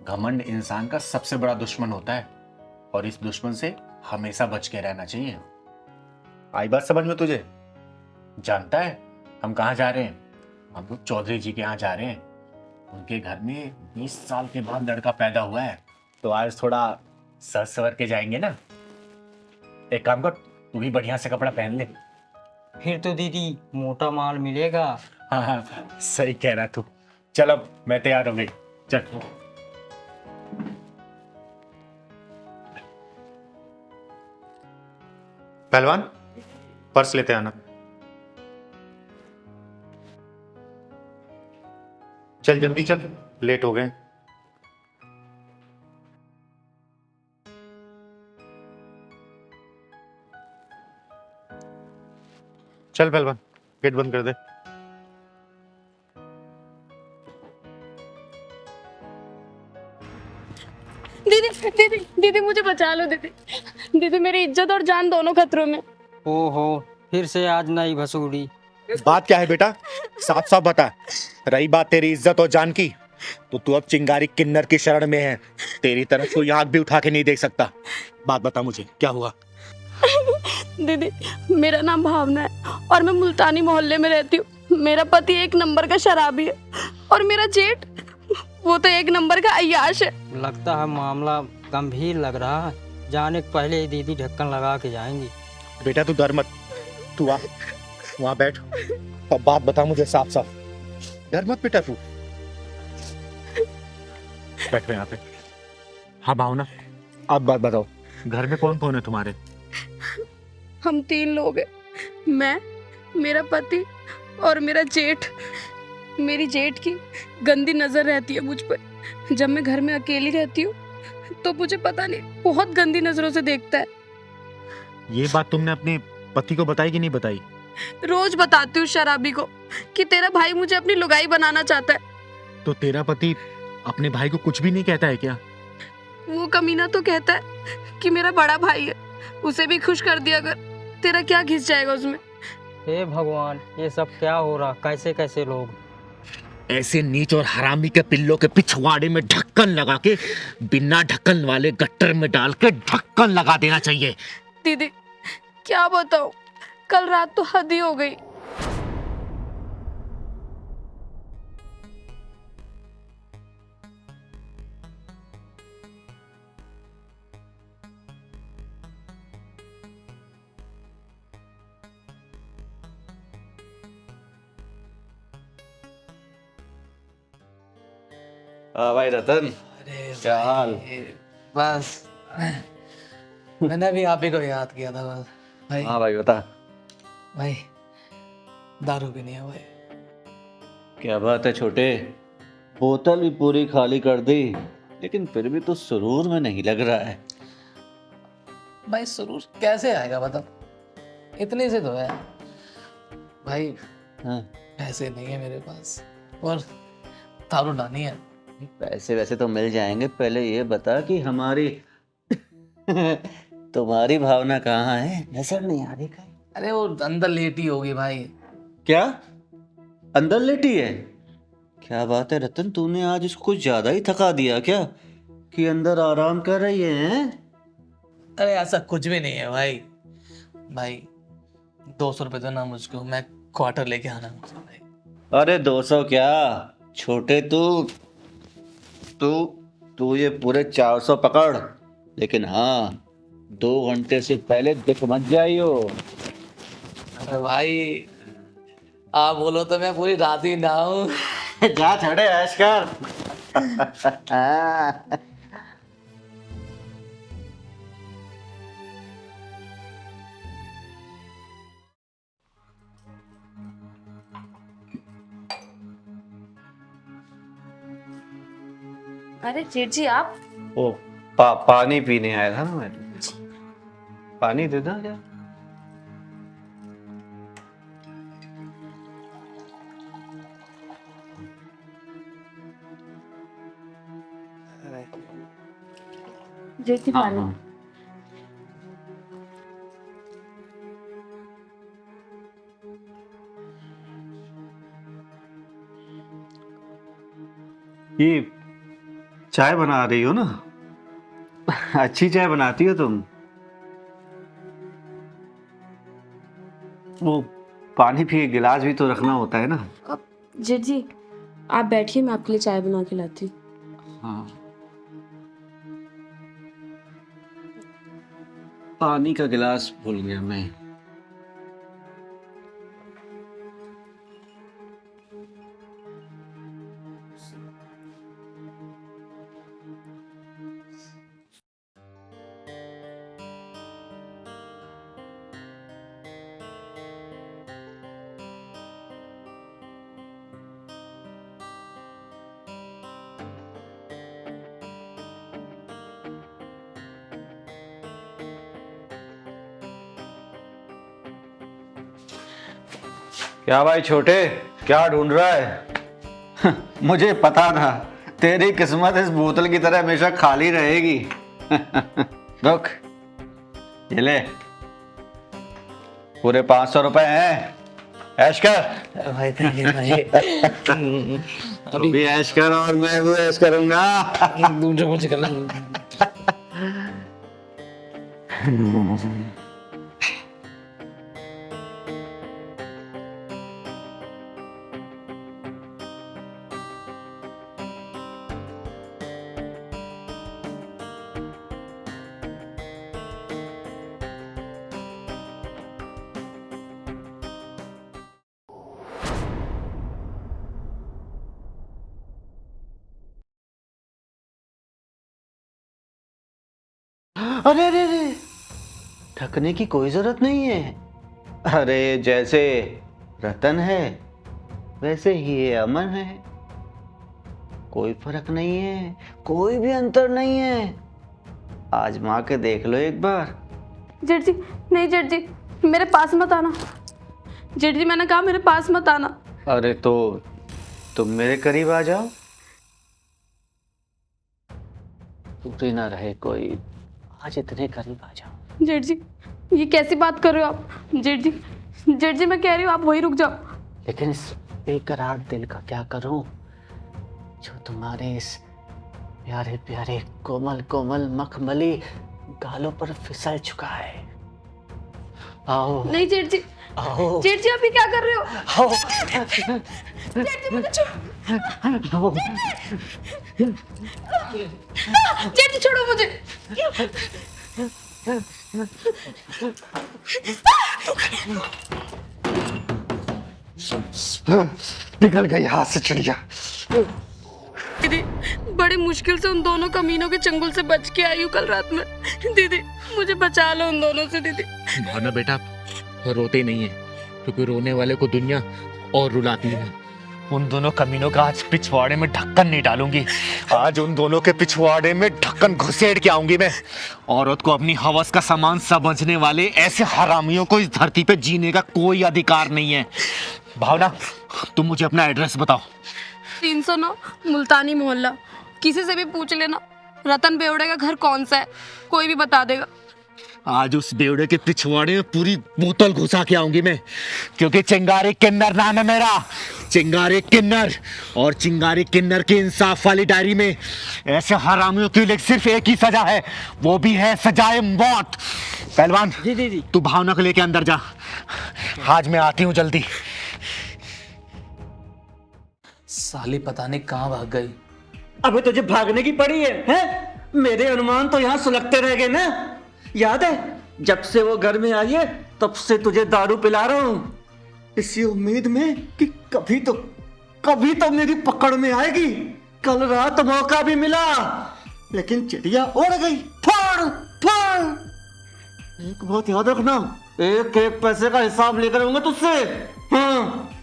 घमंड इंसान का सबसे बड़ा दुश्मन होता है और इस दुश्मन से हमेशा बच के रहना चाहिए। आई बात समझ में तुझे? जानता है हम कहाँ जा रहे हैं? हम लोग चौधरी जी के यहाँ जा रहे हैं। उनके घर में 20 साल के बाद लड़का पैदा हुआ है, तो आज थोड़ा सज सवर के जाएंगे ना। एक काम कर, तू भी बढ़िया से कपड़ा पहन ले। फिर तो दीदी मोटा माल मिलेगा। हाँ हाँ, सही कह रहा तू। चल अब मैं तैयार हो गई, चल। पहलवान, पर्स लेते आना। चल जल्दी चल, लेट हो गए। चल पहलवान, गेट बंद कर दे। दीदी दीदी दीदी मुझे बचा लो दीदी। दीदी मेरी इज्जत और जान दोनों खतरों में। ओहो, फिर से आज नई भसूड़ी। बात क्या है बेटा, साफ साफ बता। रही बात तेरी इज्जत और जान की, तो तू अब चिंगारी किन्नर की शरण में है। तेरी तरफ कोई आंख भी उठा के नहीं देख सकता। बात बता मुझे, क्या हुआ? दीदी मेरा नाम भावना है और मैं मुल्तानी मोहल्ले में रहती हूँ। मेरा पति एक नंबर का शराबी है और मेरा जेठ वो तो एक नंबर का अय्याश है। लगता है मामला गंभीर लग रहा है। जाने के पहले ही दीदी ढक्कन लगा के जाएंगी। बेटा तू डर मत, तू आ वहां बैठ। अब बात बता मुझे साफ साफ, डर मत बेटा तू। बैठ यहाँ पे। हाँ भावना, अब बात बताओ, घर में कौन कौन है तुम्हारे? हम 3 लोग हैं, मैं, मेरा पति और मेरा जेठ। मेरी जेठ की गंदी नजर रहती है मुझ पर। जब मैं घर में अकेली रहती हूँ तो मुझे पता नहीं बहुत गंदी नजरों से देखता है। ये बात तुमने अपने पति को बताई कि नहीं बताई? रोज बताती हूँ शराबी को कि तेरा भाई मुझे अपनी लुगाई बनाना चाहता है। तो तेरा पति अपने भाई को कुछ भी नहीं कहता है क्या? वो कमीना तो कहता है कि मेरा बड़ा भाई है, उसे भी खुश कर दिया अगर, तेरा क्या घिस जाएगा उसमें। हे भगवान, ये सब क्या हो रहा? कैसे कैसे लोग। ऐसे नीच और हरामी के पिल्लों के पिछवाड़े में ढक्कन लगा के बिना ढक्कन वाले गट्टर में डाल के ढक्कन लगा देना चाहिए। दीदी क्या बताऊं, कल रात तो हद ही हो गई। हाँ भाई रतन, क्या हाल? बस मैंने भी आप ही को याद किया था बस भाई। हाँ भाई बता। भाई दारू भी नहीं है भाई। क्या बात है छोटे, बोतल भी पूरी खाली कर दी, लेकिन फिर भी तो सुरूर में नहीं लग रहा है। भाई सुरूर कैसे आएगा बता, इतने से तो है भाई। हाँ। पैसे नहीं है मेरे पास और दारू लानी है। पैसे वैसे तो मिल जाएंगे, पहले ये बता कि हमारी तुम्हारी भावना कहाँ है? नजर नहीं आ रही कहीं। अरे वो अंदर लेटी होगी भाई। क्या अंदर लेटी है? क्या बात है रतन, तूने आज इसको कुछ ज्यादा ही थका दिया क्या कि अंदर आराम कर रही है? अरे ऐसा कुछ भी नहीं है भाई। भाई 200 रुपए दो ना मुझको, मैं क्वार्टर लेके आना मुझे भाई। अरे 200 क्या छोटे, तू ये पूरे 400 पकड़, लेकिन हाँ 2 घंटे से पहले दिख मत जाइयो। अरे भाई आप बोलो तो मैं पूरी रात ही ना हूँ। जा छड़े ऐश कर। अरे जेठ जी आप ओ पानी पीने आया था ना मैं। पानी दे दो क्या? जेठ जी पानी। ये चाय बना रही हो ना? अच्छी चाय बनाती हो तुम। वो पानी भी, गिलास भी तो रखना होता है ना। अब जेठ जी आप बैठिए, मैं आपके लिए चाय बना के लाती हूँ। हाँ, पानी का गिलास भूल गया मैं। क्या भाई छोटे, क्या ढूंढ रहा है? मुझे पता था तेरी किस्मत इस बोतल की तरह हमेशा खाली रहेगी। रुक, ये ले, पूरे 500 रुपए हैं, ऐश कर। भाई थैंक यू भाई। अभी ऐश कर और मैं भी ऐश करूंगा। दूसरे मुझे करना। अरे अरे अरे, ढकने की कोई जरूरत नहीं है। अरे जैसे रतन है वैसे ही ये अमन है, कोई फर्क नहीं है, कोई भी अंतर नहीं है। आजमा के देख लो एक बार। जेठ जी नहीं, जेठ जी मेरे पास मत आना। जेठ जी मैंने कहा मेरे पास मत आना। अरे तो तुम मेरे करीब आ जाओ, टूटे ना रहे कोई, आज इतने करीब आ जाओ। जेठ जी ये कैसी बात कर रहे हो आप? जेठ जी मैं कह रही हूँ आप वहीं रुक जाओ। लेकिन इस बेकरार दिल का क्या करूं जो तुम्हारे इस प्यारे प्यारे कोमल कोमल मखमली गालों पर फिसल चुका है। आओ। नहीं जेठ जी, आओ। जेठ जी आप ये क्या कर रहे हो? आओ। जेठ जी मुझे आओ। जेठ जी छोड़ो मुझे। निकल गई हाथ से चिड़िया। दीदी बड़ी मुश्किल से उन दोनों कमीनों के चंगुल से बच के आई हूँ कल रात में। दीदी मुझे बचा लो उन दोनों से। दीदी भावना बेटा रोते नहीं है, क्योंकि रोने वाले को दुनिया और रुलाती है। उन दोनों कमीनों का आज पिछवाड़े में ढक्कन नहीं डालूंगी। आज उन दोनों के पिछवाड़े में ढक्कन घुसेड़ के आऊंगी मैं। औरत को अपनी हवस का सामान समझने वाले ऐसे हरामियों को इस धरती पे जीने का कोई अधिकार नहीं है। भावना तुम मुझे अपना एड्रेस बताओ। 309 मुल्तानी मोहल्ला। किसी से भी पूछ लेना रतन बेवड़े का घर कौन सा है, कोई भी बता देगा। आज उस बेवड़े के पिछवाड़े में पूरी बोतल घुसा के आऊंगी मैं, क्योंकि चिंगारी किन्नर नाम है मेरा, चिंगारी किन्नर। और चिंगारी किन्नर की इंसाफ वाली डायरी में ऐसे हरामियों के लिए सिर्फ एक ही सजा है, वो भी है सजाए मौत। पहलवान जी तू भावना को लेके अंदर जा, आज मैं आती हूँ जल्दी। साली पता नहीं कहाँ भाग गई। अबे तुझे भागने की पड़ी है, हैं? मेरे अनुमान तो यहाँ सुलगते रह गए ना। याद है जब से वो घर में आई है तब से तुझे दारू पिला रहा हूँ, इसी उम्मीद में कि कभी तो मेरी पकड़ में आएगी। कल रात मौका भी मिला लेकिन चिड़िया उड़ गई। फाड़ फाड़। एक बात याद रखना, एक एक पैसे का हिसाब लेकर आऊंगा तुझसे। हाँ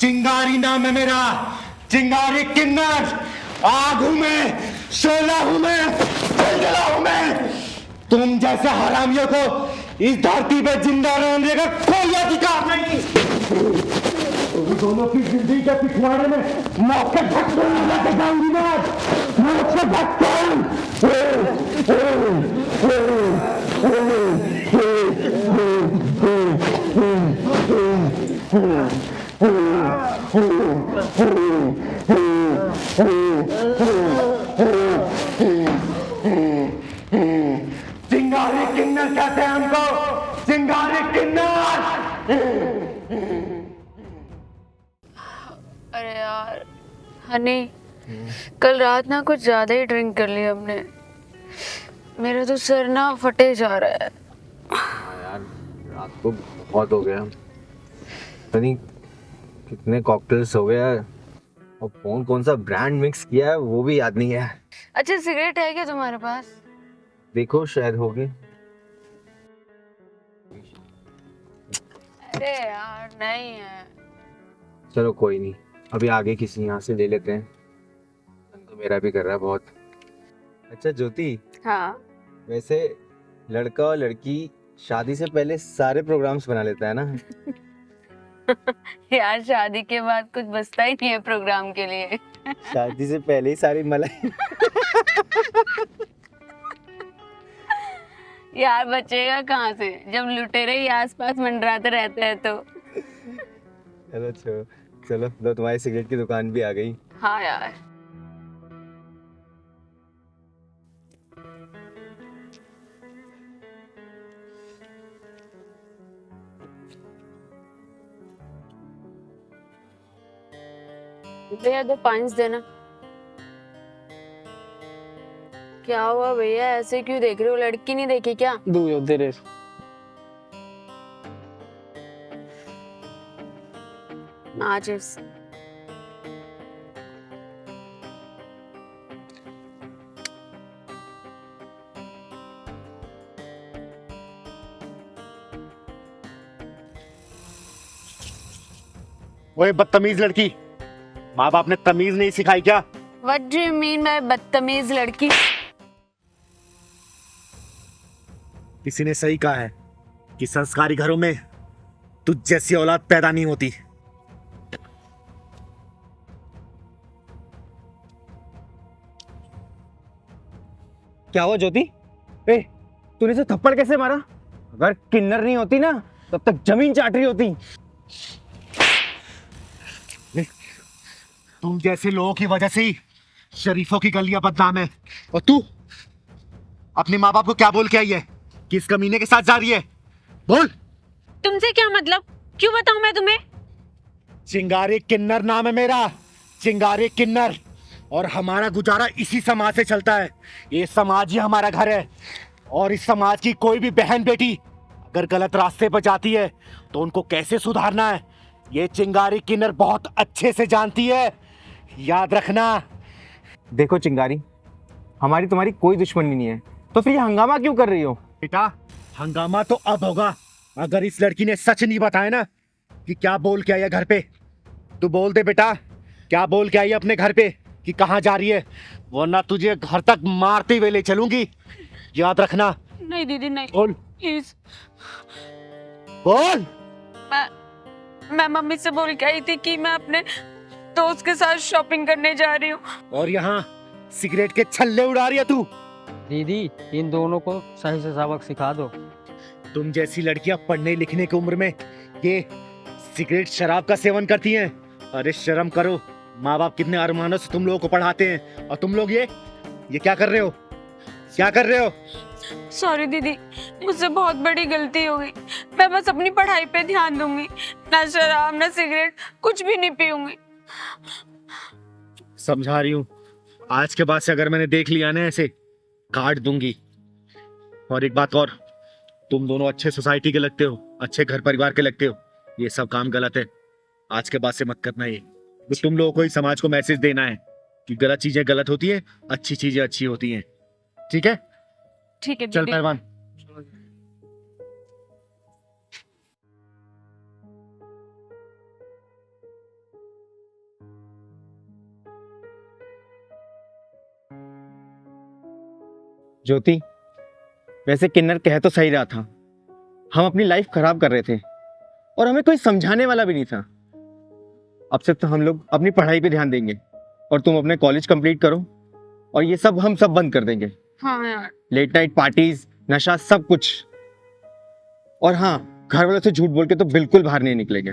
चिंगारी नाम है मेरा, चिंगारी किन्नर। आग हूं मैं, शोला हूं मैं, जलजला हूं मैं। तुम जैसे हरामियों को इस धरती पे जिंदा रहने का कोई अधिकार नहीं। तुम दोनों की जिंदगी के पिछवाड़े में मौत के झटके लेके जाऊंगी मैं, मौत के झटके। चिंगारी किन्नर कहते हैं हमको, चिंगारी किन्नर। अरे यार हनी, कल रात ना कुछ ज्यादा ही ड्रिंक कर लिया हमने। मेरा तो सर ना फटे जा रहा है। यार रात को बहुत हो गया, पता नहीं कितने कॉकटेल्स हो गए यार, और कौन कौन सा ब्रांड मिक्स किया है वो भी याद नहीं है। अच्छा सिगरेट है क्या तुम्हारे पास? देखो शायद हो गए। अरे यार नहीं है। चलो कोई नहीं, अभी आगे किसी यहाँ से ले लेते हैं, मन तो मेरा भी कर रहा है बहुत। अच्छा ज्योति, हाँ वैसे लड़का और लड़की शादी से पहले सारे प्रोग्राम्स बना लेता है ना? यार शादी के बाद कुछ बचता ही नहीं है प्रोग्राम के लिए। शादी से पहले ही सारी मलाई। यार बचेगा कहाँ से जब लुटेरे ही आसपास मंडराते रहते हैं तो। चलो चलो चलो, लो तुम्हारी सिगरेट की दुकान भी आ गई। हाँ यार भैया 2 पाइंस देना। क्या हुआ भैया, ऐसे क्यों देख रहे हो? लड़की नहीं देखी क्या? दो दे रहे। माचिस। ओए बदतमीज लड़की, माँ बाप ने तमीज नहीं सिखाई क्या? What do you mean by बदतमीज लड़की? किसी ने सही कहा है कि संस्कारी घरों में तुझ जैसी औलाद पैदा नहीं होती। क्या हुआ ज्योति? ए, तूने इसे थप्पड़ कैसे मारा? अगर किन्नर नहीं होती ना तब तक जमीन चाट रही होती। तुम जैसे लोगों की वजह से ही शरीफों की गलियां बदनाम है। और तू अपने माँ बाप को क्या बोल के आई है? किस कमीने के साथ जा रही है? बोल। तुमसे क्या मतलब? क्यों बताऊं मैं तुम्हें? चिंगारी किन्नर नाम है मेरा, चिंगारी किन्नर। और हमारा गुजारा इसी समाज से चलता है। ये समाज ही हमारा घर है, और इस समाज की कोई भी बहन बेटी अगर गलत रास्ते पर जाती है तो उनको कैसे सुधारना है ये चिंगारी किन्नर बहुत अच्छे से जानती है, याद रखना। देखो चिंगारी, हमारी तुम्हारी कोई दुश्मनी नहीं है, तो फिर ये हंगामा क्यों कर रही हो? बेटा हंगामा तो अब होगा अगर इस लड़की ने सच नहीं बताया ना कि क्या बोल के आई है घर पे। तू बोल दे बेटा, क्या बोल के आई है अपने घर पे कि कहाँ जा रही है, वरना तुझे घर तक मारते हुए ले चलूंगी, याद रखना। नहीं दीदी नहीं, बोल प्लीज। बोल। मैं मम्मी से बोल के आई थी कि मैं अपने दोस्त के साथ शॉपिंग करने जा रही हूँ। और यहाँ सिगरेट के छल्ले उड़ा रही है तू। दीदी इन दोनों को सही से सबक सिखा दो। तुम जैसी लड़कियां पढ़ने लिखने की उम्र में ये सिगरेट शराब का सेवन करती हैं। अरे शर्म करो, माँ बाप कितने अरमानों से तुम लोगों को पढ़ाते हैं, और तुम लोग ये क्या कर रहे हो? क्या कर रहे हो? सॉरी दीदी, मुझसे बहुत बड़ी गलती हो गई। मैं बस अपनी पढ़ाई पे ध्यान दूंगी, ना शराब ना सिगरेट, कुछ भी नहीं पीऊंगी। समझा रही हूँ, आज के बाद से अगर मैंने देख लिया ना ऐसे काट दूंगी। और एक बात और, तुम दोनों अच्छे सोसाइटी के लगते हो, अच्छे घर परिवार के लगते हो, ये सब काम गलत है। आज के बाद से मत करना ये। तो तुम लोगों को ही समाज को मैसेज देना है कि गलत चीजें गलत होती है, अच्छी चीजें अच्छी होती हैं। ठीक है? ठीक है चल दीदी। पहलवान। ज्योति, वैसे किन्नर कह तो सही रहा था, हम अपनी लाइफ खराब कर रहे थे और हमें कोई समझाने वाला भी नहीं था। अब से तो हम लोग अपनी पढ़ाई पे ध्यान देंगे और तुम अपने कॉलेज कंप्लीट करो, और ये सब हम सब बंद कर देंगे। हाँ यार। लेट नाइट पार्टीज, नशा, सब कुछ। और हाँ, घर वालों से झूठ बोल के तो बिल्कुल बाहर नहीं निकलेंगे।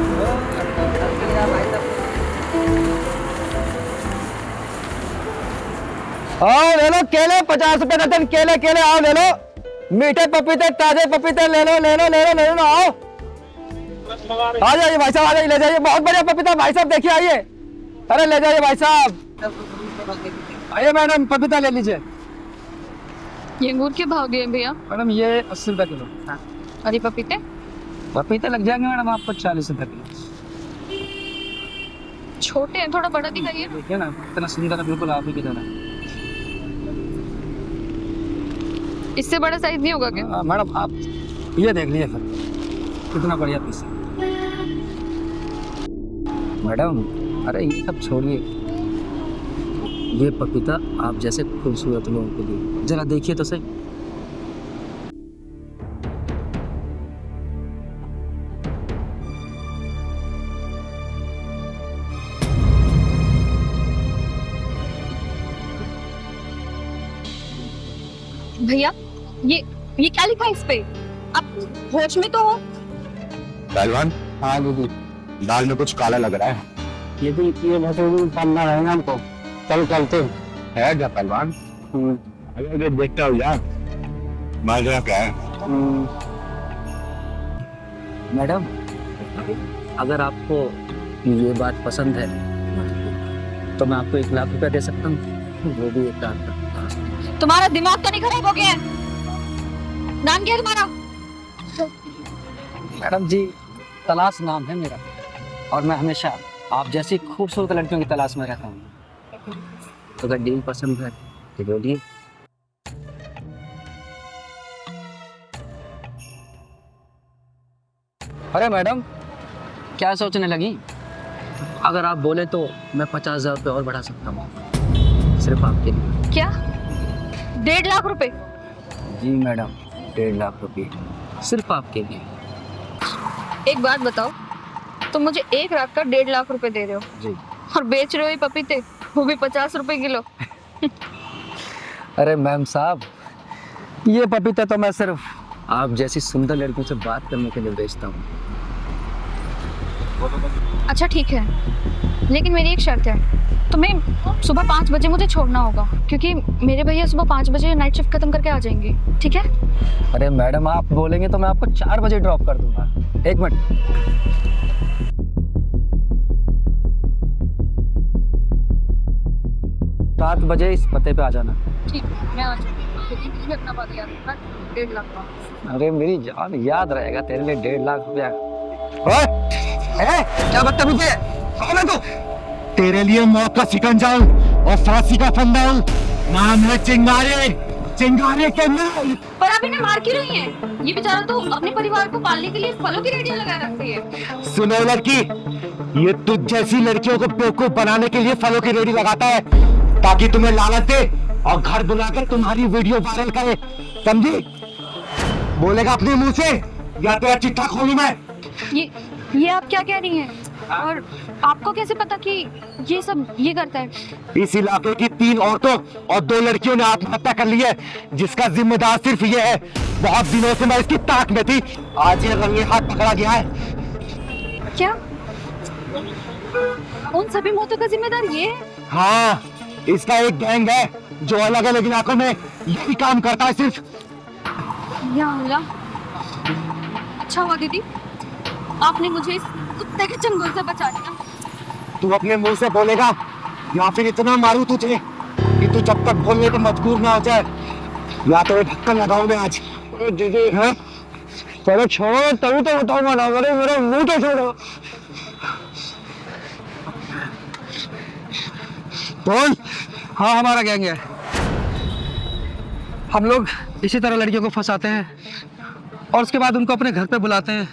आओ ले लो केले, 50 रुपए दर्जन केले, केले आओ ले लो। मीठे पपीते, ताजे पपीते ले लो, ले लो, ले लो, ले लो, आओ। आ जाइए भाई साहब, आ जाइए, ले जाइए, बहुत बढ़िया पपीता भाई साहब, देखिए आइए। अरे ले जाइए भाई साहब, आइए मैडम, पपीता ले लीजिए। ये अंगूर के भाव दिए भैया? मैडम ये 80 रुपए किलो। और ये पपीते? पपीते लग जाएंगे मैडम आपको 40 रुपए किलो। छोटे हैं, थोड़ा बड़ा दिखाइए। देखिए ना इतना सुंदर है, बिल्कुल आप ही की तरह। इससे बड़ा साइज नहीं होगा क्या? मैडम आप ये देख लीजिए फिर, कितना बढ़िया पीस है। मैडम अरे ये सब छोड़िए, ये पपीता आप जैसे खूबसूरत लोगों के लिए, जरा देखिए तो सही। भैया ये क्या लिखा है इस पे? आप होश में तो हो? पहलवान, हाँ दीदी, दाल में कुछ काला लग रहा है। ये भी करना रहेगा हमको, चल चलते है क्या पहलवान? अगर देखता हूँ यार, माजरा क्या है? मैडम अगर आपको ये बात पसंद है तो मैं आपको 1 लाख रुपया दे सकता हूँ, वो भी 1 लाख का। तुम्हारा दिमाग तो नहीं खराब हो गया है? नाम क्या है तुम्हारा? मैडम जी तलाश नाम है मेरा, और मैं हमेशा आप जैसी खूबसूरत लड़कियों की तलाश में रहता हूँ। तो अगर डील पसंद है तो बोलिए। अरे मैडम क्या सोचने लगी? अगर आप बोले तो मैं 50,000 रुपये और बढ़ा सकता हूँ, सिर्फ आपके लिए। क्या 1.5 लाख रुपए? जी मैडम 1.5 लाख रुपये सिर्फ आपके लिए। एक बात बताओ, तुम मुझे 1 लाख का 1.5 लाख रुपए दे रहे हो जी, और बेच रहे हो ये पपीते, वो भी 50 रुपए किलो। अरे मैम साहब, ये पपीता तो मैं सिर्फ आप जैसी सुंदर लड़कियों से बात करने के लिए बेचता हूँ। अच्छा ठीक है, लेकिन मेरी एक शर्त है, तुम्हें सुबह 5 बजे मुझे छोड़ना होगा, क्योंकि मेरे भैया सुबह 5 बजे नाइट शिफ्ट खत्म करके आ जाएंगे, ठीक है? अरे मैडम आप बोलेंगे तो मैं आपको 4 बजे ड्रॉप कर दूंगा। 1 मिनट, सात बजे इस पते पे आ जाना। ठीक है, मैं आ जाऊंगी, लेकिन तुम्हें अपना बात याद रखना, 1.5 लाख का। अरे मेरी जान, याद रहेगा तेरे लिए 1.5 लाख रुपया। क्या बदतमीजी है? कौन है तू? तेरे लिए मौत का शिकंजा और फांसी का फंदा हूँ। नाम है चिंगारे, चिंगारे के नाम। पर आप इन्हें मार क्यों रही हैं? ये बेचारा तो अपने परिवार को पालने के लिए फलों की रेडियां लगा रखती है। सुनो लड़की, ये तुझ जैसी लड़कियों को बेवकूफ बनाने के लिए फलों की रेडी लगाता है, ताकि तुम्हें लालच दे और घर बुलाकर तुम्हारी वीडियो वायरल करे, समझी? बोलेगा अपने मुंह से या तेरा चिट्ठा खोलूं मैं? ये आप क्या कह रही हैं? और आपको कैसे पता कि ये सब ये करता है? इस इलाके की 3 औरतों और 2 लड़कियों ने आत्महत्या कर ली है, जिसका जिम्मेदार सिर्फ ये है। बहुत दिनों से मैं इसकी ताक में थी, आज ये रंगे हाथ पकड़ा गया है। क्या उन सभी मौतों का जिम्मेदार ये है? हाँ, इसका एक गैंग है जो अलग अलग इलाकों में यही काम करता है सिर्फ। या अल्लाह, अच्छा हुआ दीदी आपने मुझे इस कुत्ते के चंगुल से बचा लिया। तू अपने मुंह से बोलेगा या फिर इतना मारूं तुझे कि तू जब तक बोलने को मजबूर ना हो जाए, या तो ढक्कन लगाऊं मैं आज। दीदी है, पहले छोड़ो तभी तो बताऊंगा ना। मेरे मुंह तो छोड़ो। बोल। हाँ हमारा गैंग है, हम लोग इसी तरह लड़कियों को फंसाते हैं और उसके बाद उनको अपने घर पे बुलाते हैं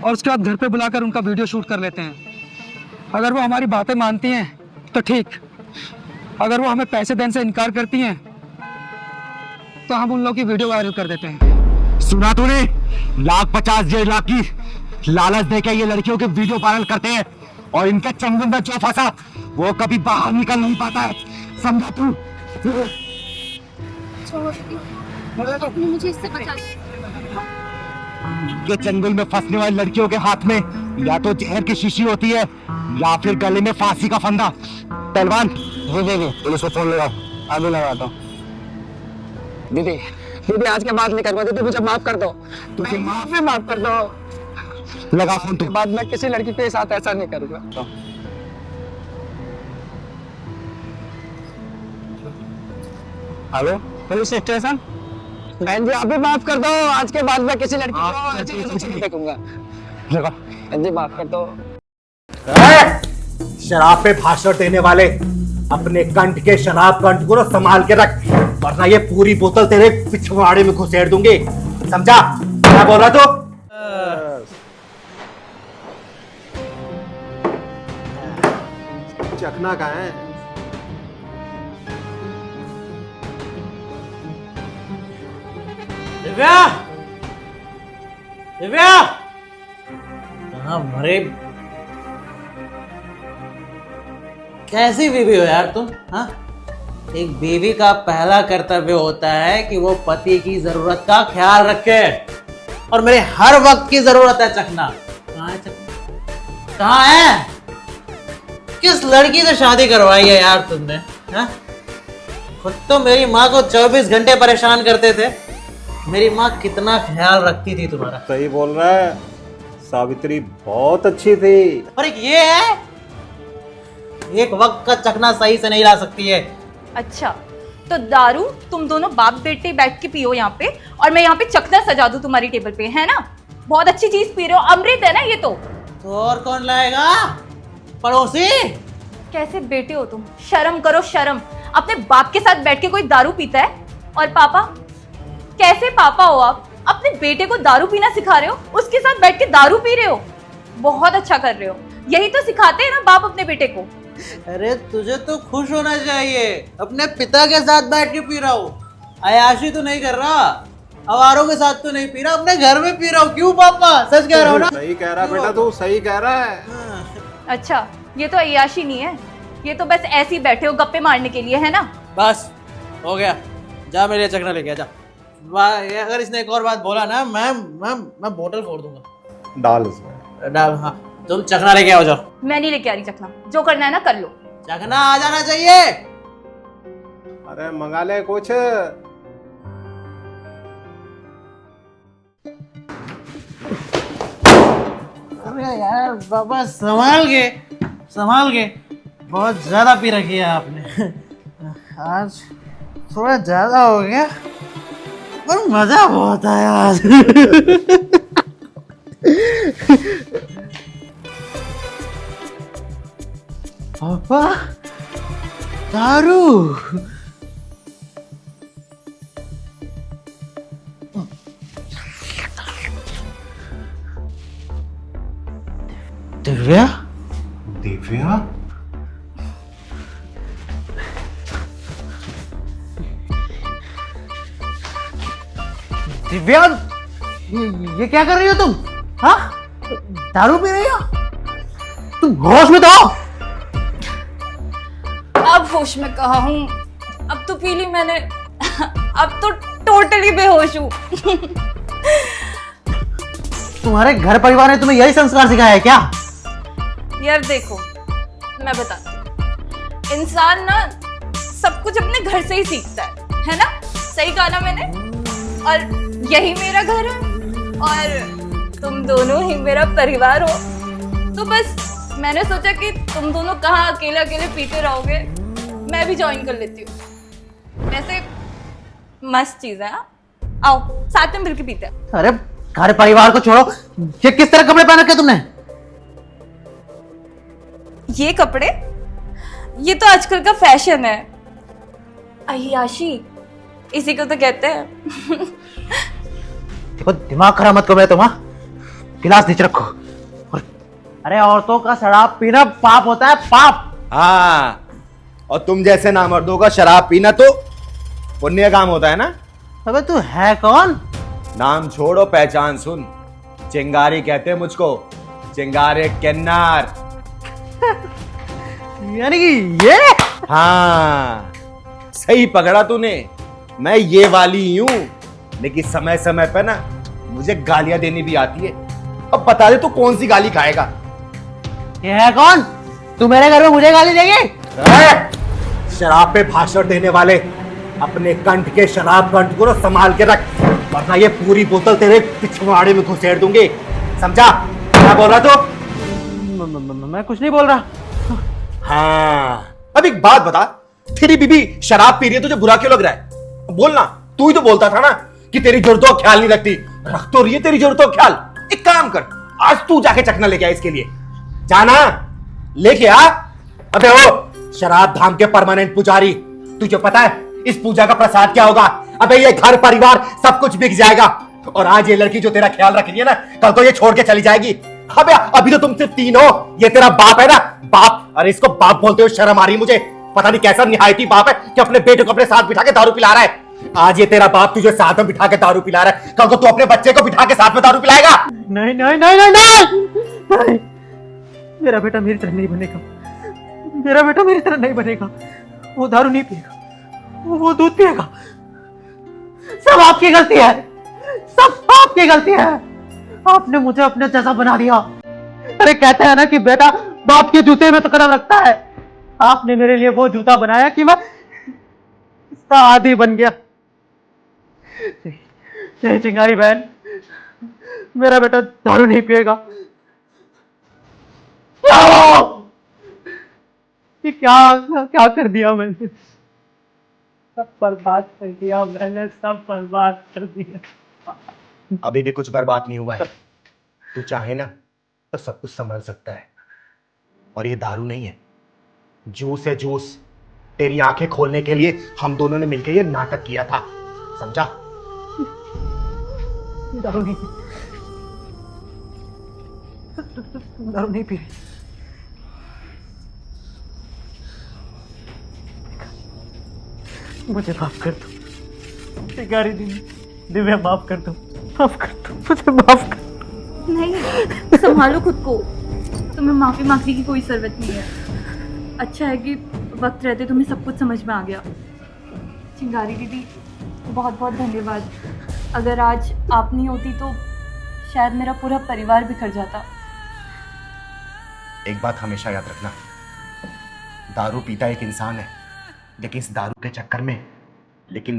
और उसके बाद घर पे बुलाकर उनका वीडियो शूट कर लेते हैं। अगर वो हमारी बातें मानती हैं तो ठीक, अगर वो हमें पैसे देने से इनकार करती हैं तो हम उन लोगों की वीडियो वायरल कर देते हैं। सुना तूने? 1,50,000 लाख की लालच देकर ये लड़कियों के वीडियो वायरल करते हैं और इनके चंगुल में जो फंसा वो कभी बाहर निकल नहीं पाता है, समझा तू? आपने मुझे इससे बचा लिया। ये चंगुल में फंसने वाली लड़कियों के हाथ में या तो जहर की शीशी होती है या फिर गले में फांसी का फंदा। पहलवान, पुलिस को फोन लगाओ। अभी लगाता हूँ। दीदी दीदी आज के बाद नहीं कर पाती, मुझे माफ कर दो, मुझे माफ कर दो। लगा फोन के बाद मैं किसी लड़की के साथ ऐसा नहीं करूँगा। Hello police station. बहन जी आप भी माफ कर दो, आज के बाद मैं किसी लड़की को ऐसी नहीं देखूंगा। बहन जी माफ कर दो। शराब पे भाषण देने वाले अपने कंठ के शराब कंठ को ना संभाल के रख, वरना ये पूरी बोतल तेरे पिछवाड़े में घुसेड़ दूंगी, समझा? क्या बोल रहा तू? चखना कहाँ है? दिव्या, दिव्या, कहाँ मरे? कैसी बीवी हो यार तुम? हाँ, एक बीवी का पहला कर्तव्य होता है कि वो पति की जरूरत का ख्याल रखे, और मेरे हर वक्त की जरूरत है चखना। कहाँ है चखना? कहाँ है? किस लड़की से शादी करवाई है यार तुमने? हाँ, खुद तो मेरी माँ को 24 घंटे परेशान करते थे। मेरी माँ कितना ख्याल रखती थी तुम्हारा। सही बोल रहा है, सावित्री बहुत अच्छी थी। और एक ये है, एक वक्त का चखना सही से नहीं ला सकती है। अच्छा, तो दारू तुम दोनों बाप बेटे बैठ के पियो यहाँ पे, और मैं यहाँ पे चखना सजा दूं तुम्हारी टेबल पे, है ना? बहुत अच्छी चीज पी रहे हो, अमृत है ना ये तो और कौन लाएगा? पड़ोसी? कैसे बेटे हो तुम? शर्म करो शर्म। अपने बाप के साथ बैठ के कोई दारू पीता है? और पापा, कैसे पापा हो आप? अपने बेटे को दारू पीना सिखा रहे हो, उसके साथ बैठ के दारू पी रहे हो। बहुत अच्छा कर रहे हो, यही तो सिखाते हैं ना बाप अपने बेटे को। अरे तुझे तो खुश होना चाहिए, अपने पिता के साथ बैठ के पी रहा हूँ। अयाशी तो नहीं कर रहा, अवारों के साथ तो नहीं पी रहा, अपने घर में पी रहा हूँ। क्यों पापा, सच कह रहा हूँ ना? सही कह रहा बेटा, तू सही कह रहा है। अच्छा, ये तो अय्याशी नहीं है, ये तो बस ऐसे ही बैठे हो गप्पे मारने के लिए, है ना? बस हो गया, जा मेरे लिए चखना लेके आ जा। अगर इसने एक और बात बोला ना, मैं बोतल फोड़ दूंगा। डाल उसमें डाल। हाँ, तुम चखना लेके आओ, जाओ। मैं नहीं लेके आ रही चखना, जो करना है ना कर लो। चखना आ जाना चाहिए। अरे मंगा ले कुछ। अरे यार बाबा, संभाल के, बहुत ज्यादा पी रखी है आपने। आज थोड़ा ज्यादा हो गया, पर मजा बहुत आया आज। पापा, दारू। दिव्या? दिव्या? दिव्या, ये क्या कर रही हो तुम? हाँ, दारू पी रही हो? तुम होश में तो हो? अब होश में कहा हूँ, अब तो पी ली मैंने, अब तो टोटली बेहोश हूँ। तुम्हारे घर परिवार ने तुम्हें यही संस्कार सिखाया है क्या? यार देखो, मैं बताती हूँ, इंसान ना सब कुछ अपने घर से ही सीखता है ना? सही कहा ना मैंने? और यही मेरा घर है, और तुम दोनों ही मेरा परिवार हो, तो बस मैंने सोचा कि तुम दोनों कहाँ अकेले अकेले पीते रहोगे, मैं भी ज्वाइन कर लेती हूँ। वैसे मस्त चीज है। हाँ, आओ साथ में मिलके पीते हैं। अरे घर परिवार को छोड़ो, ये किस तरह कपड़े पहन रखे तुमने? ये कपड़े, ये तो आजकल का फैशन है, अय्याशी इसी को तो कहते हैं। देखो, दिमाग खराब मत करो मेरा तुम। हाँ, गिलास नीचे रखो। अरे औरतों का शराब पीना पाप होता है, पाप। हाँ, और तुम जैसे नामर्दों का शराब पीना तो पुण्य काम होता है ना? अबे तू है कौन? नाम छोड़ो, पहचान सुन। चिंगारी कहते हैं मुझको, चिंगारे किन्नर। यानी कि ये? हाँ, सही पकड़ा तूने। मैं ये वाली ही हूं, लेकिन समय समय पे ना मुझे गालियां देनी भी आती है। अब बता दे तू कौन सी गाली खाएगा? ये है कौन? तू मेरे घर में मुझे गाली देगी? शराब पे भाषण देने वाले अपने कंठ के शराब कंठ को ना संभाल के रख, वरना ये पूरी बोतल तेरे पिछवाड़े में घुसेड़ दूंगी, समझा? क्या बोल रहा तू? मैं कुछ नहीं बोल रहा। हाँ, अब एक बात बता, तेरी बीबी शराब पी रही है, तुझे बुरा क्यों लग रहा है? बोलना, तू ही तो बोलता था ना कि तेरी जरूरतों का ख्याल नहीं रखती। रख तो रही है तेरी जरूरतों का ख्याल। एक काम कर, आज तू जाके चखना लेके आ इसके लिए, जाना लेके आ। अबे ओ शराब धाम के परमानेंट पुजारी, तुझे पता है इस पूजा का प्रसाद क्या होगा? अबे ये घर परिवार सब कुछ बिक जाएगा, और आज ये लड़की जो तेरा ख्याल रख रही है ना, कल तो ये छोड़ के चली जाएगी। अबे अभी तो तुम सिर्फ 3 हो, ये तेरा बाप है ना, बाप। अरे इसको बाप बोलते हो, शर्म आ रही मुझे। पता नहीं कैसा निहायती बाप है कि अपने बेटे को अपने साथ बिठा के दारू पिला रहा है। आज ये तेरा बाप तुझे साथ में बिठा के दारू पिला रहा है, कल को तू अपने बच्चे को बिठा के साथ में दारू पिलाएगा। नहीं नहीं नहीं नहीं नहीं, नहीं। मेरा बेटा मेरी तरह नहीं बनेगा, मेरा बेटा मेरी तरह नहीं बनेगा। वो दारू नहीं पिएगा, वो दूध पिएगा। सब आपकी गलती है, सब आपकी गलती है। आपने मुझे अपने जैसा बना दिया। अरे कहते हैं ना कि बेटा बाप के जूते में तो कदम रखता है। आपने मेरे लिए वो जूता बनाया कि मैं इसका आदी बन गया। चिंगारी बहन, मेरा बेटा दारू नहीं पिएगा। ये क्या कर दिया मैंने? सब बर्बाद कर दिया मैंने, सब बर्बाद कर दिया। अभी भी कुछ बर्बाद नहीं हुआ है। तू चाहे ना तो सब कुछ संभल सकता है, और ये दारू नहीं है, जूस है, जूस। तेरी आंखें खोलने के लिए हम दोनों ने मिलकर ये नाटक किया था, समझा? दारू नहीं, दारू नहीं पी। मुझे माफ कर दो, शिकारी दिव्या, माफ कर दो, माफ कर दो, मुझे माफ कर दो। नहीं, संभालो खुद को, तुम्हें माफी मांगने की कोई जरूरत नहीं है। अच्छा है कि वक्त रहते तुम्हें सब कुछ समझ में आ गया। चिंगारी दीदी, बहुत बहुत धन्यवाद। अगर आज आप नहीं होती तो शायद मेरा पूरा परिवार बिखर जाता। एक बात हमेशा याद रखना, दारू पीता एक इंसान है, लेकिन इस दारू के चक्कर में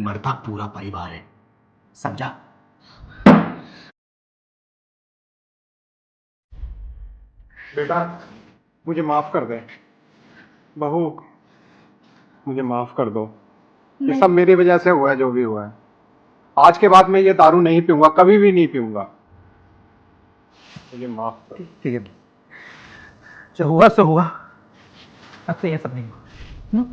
मरता पूरा परिवार है, समझा? बेटा मुझे माफ कर दे, बहू मुझे माफ कर दो। ये सब मेरी वजह से हुआ है, जो भी हुआ है। आज के बाद मैं ये दारू नहीं पीऊंगा, कभी भी नहीं पीऊंगा। मुझे माफ कर दो। ठीक है, जो हुआ सो हुआ, अब से ये सब नहीं हुआ।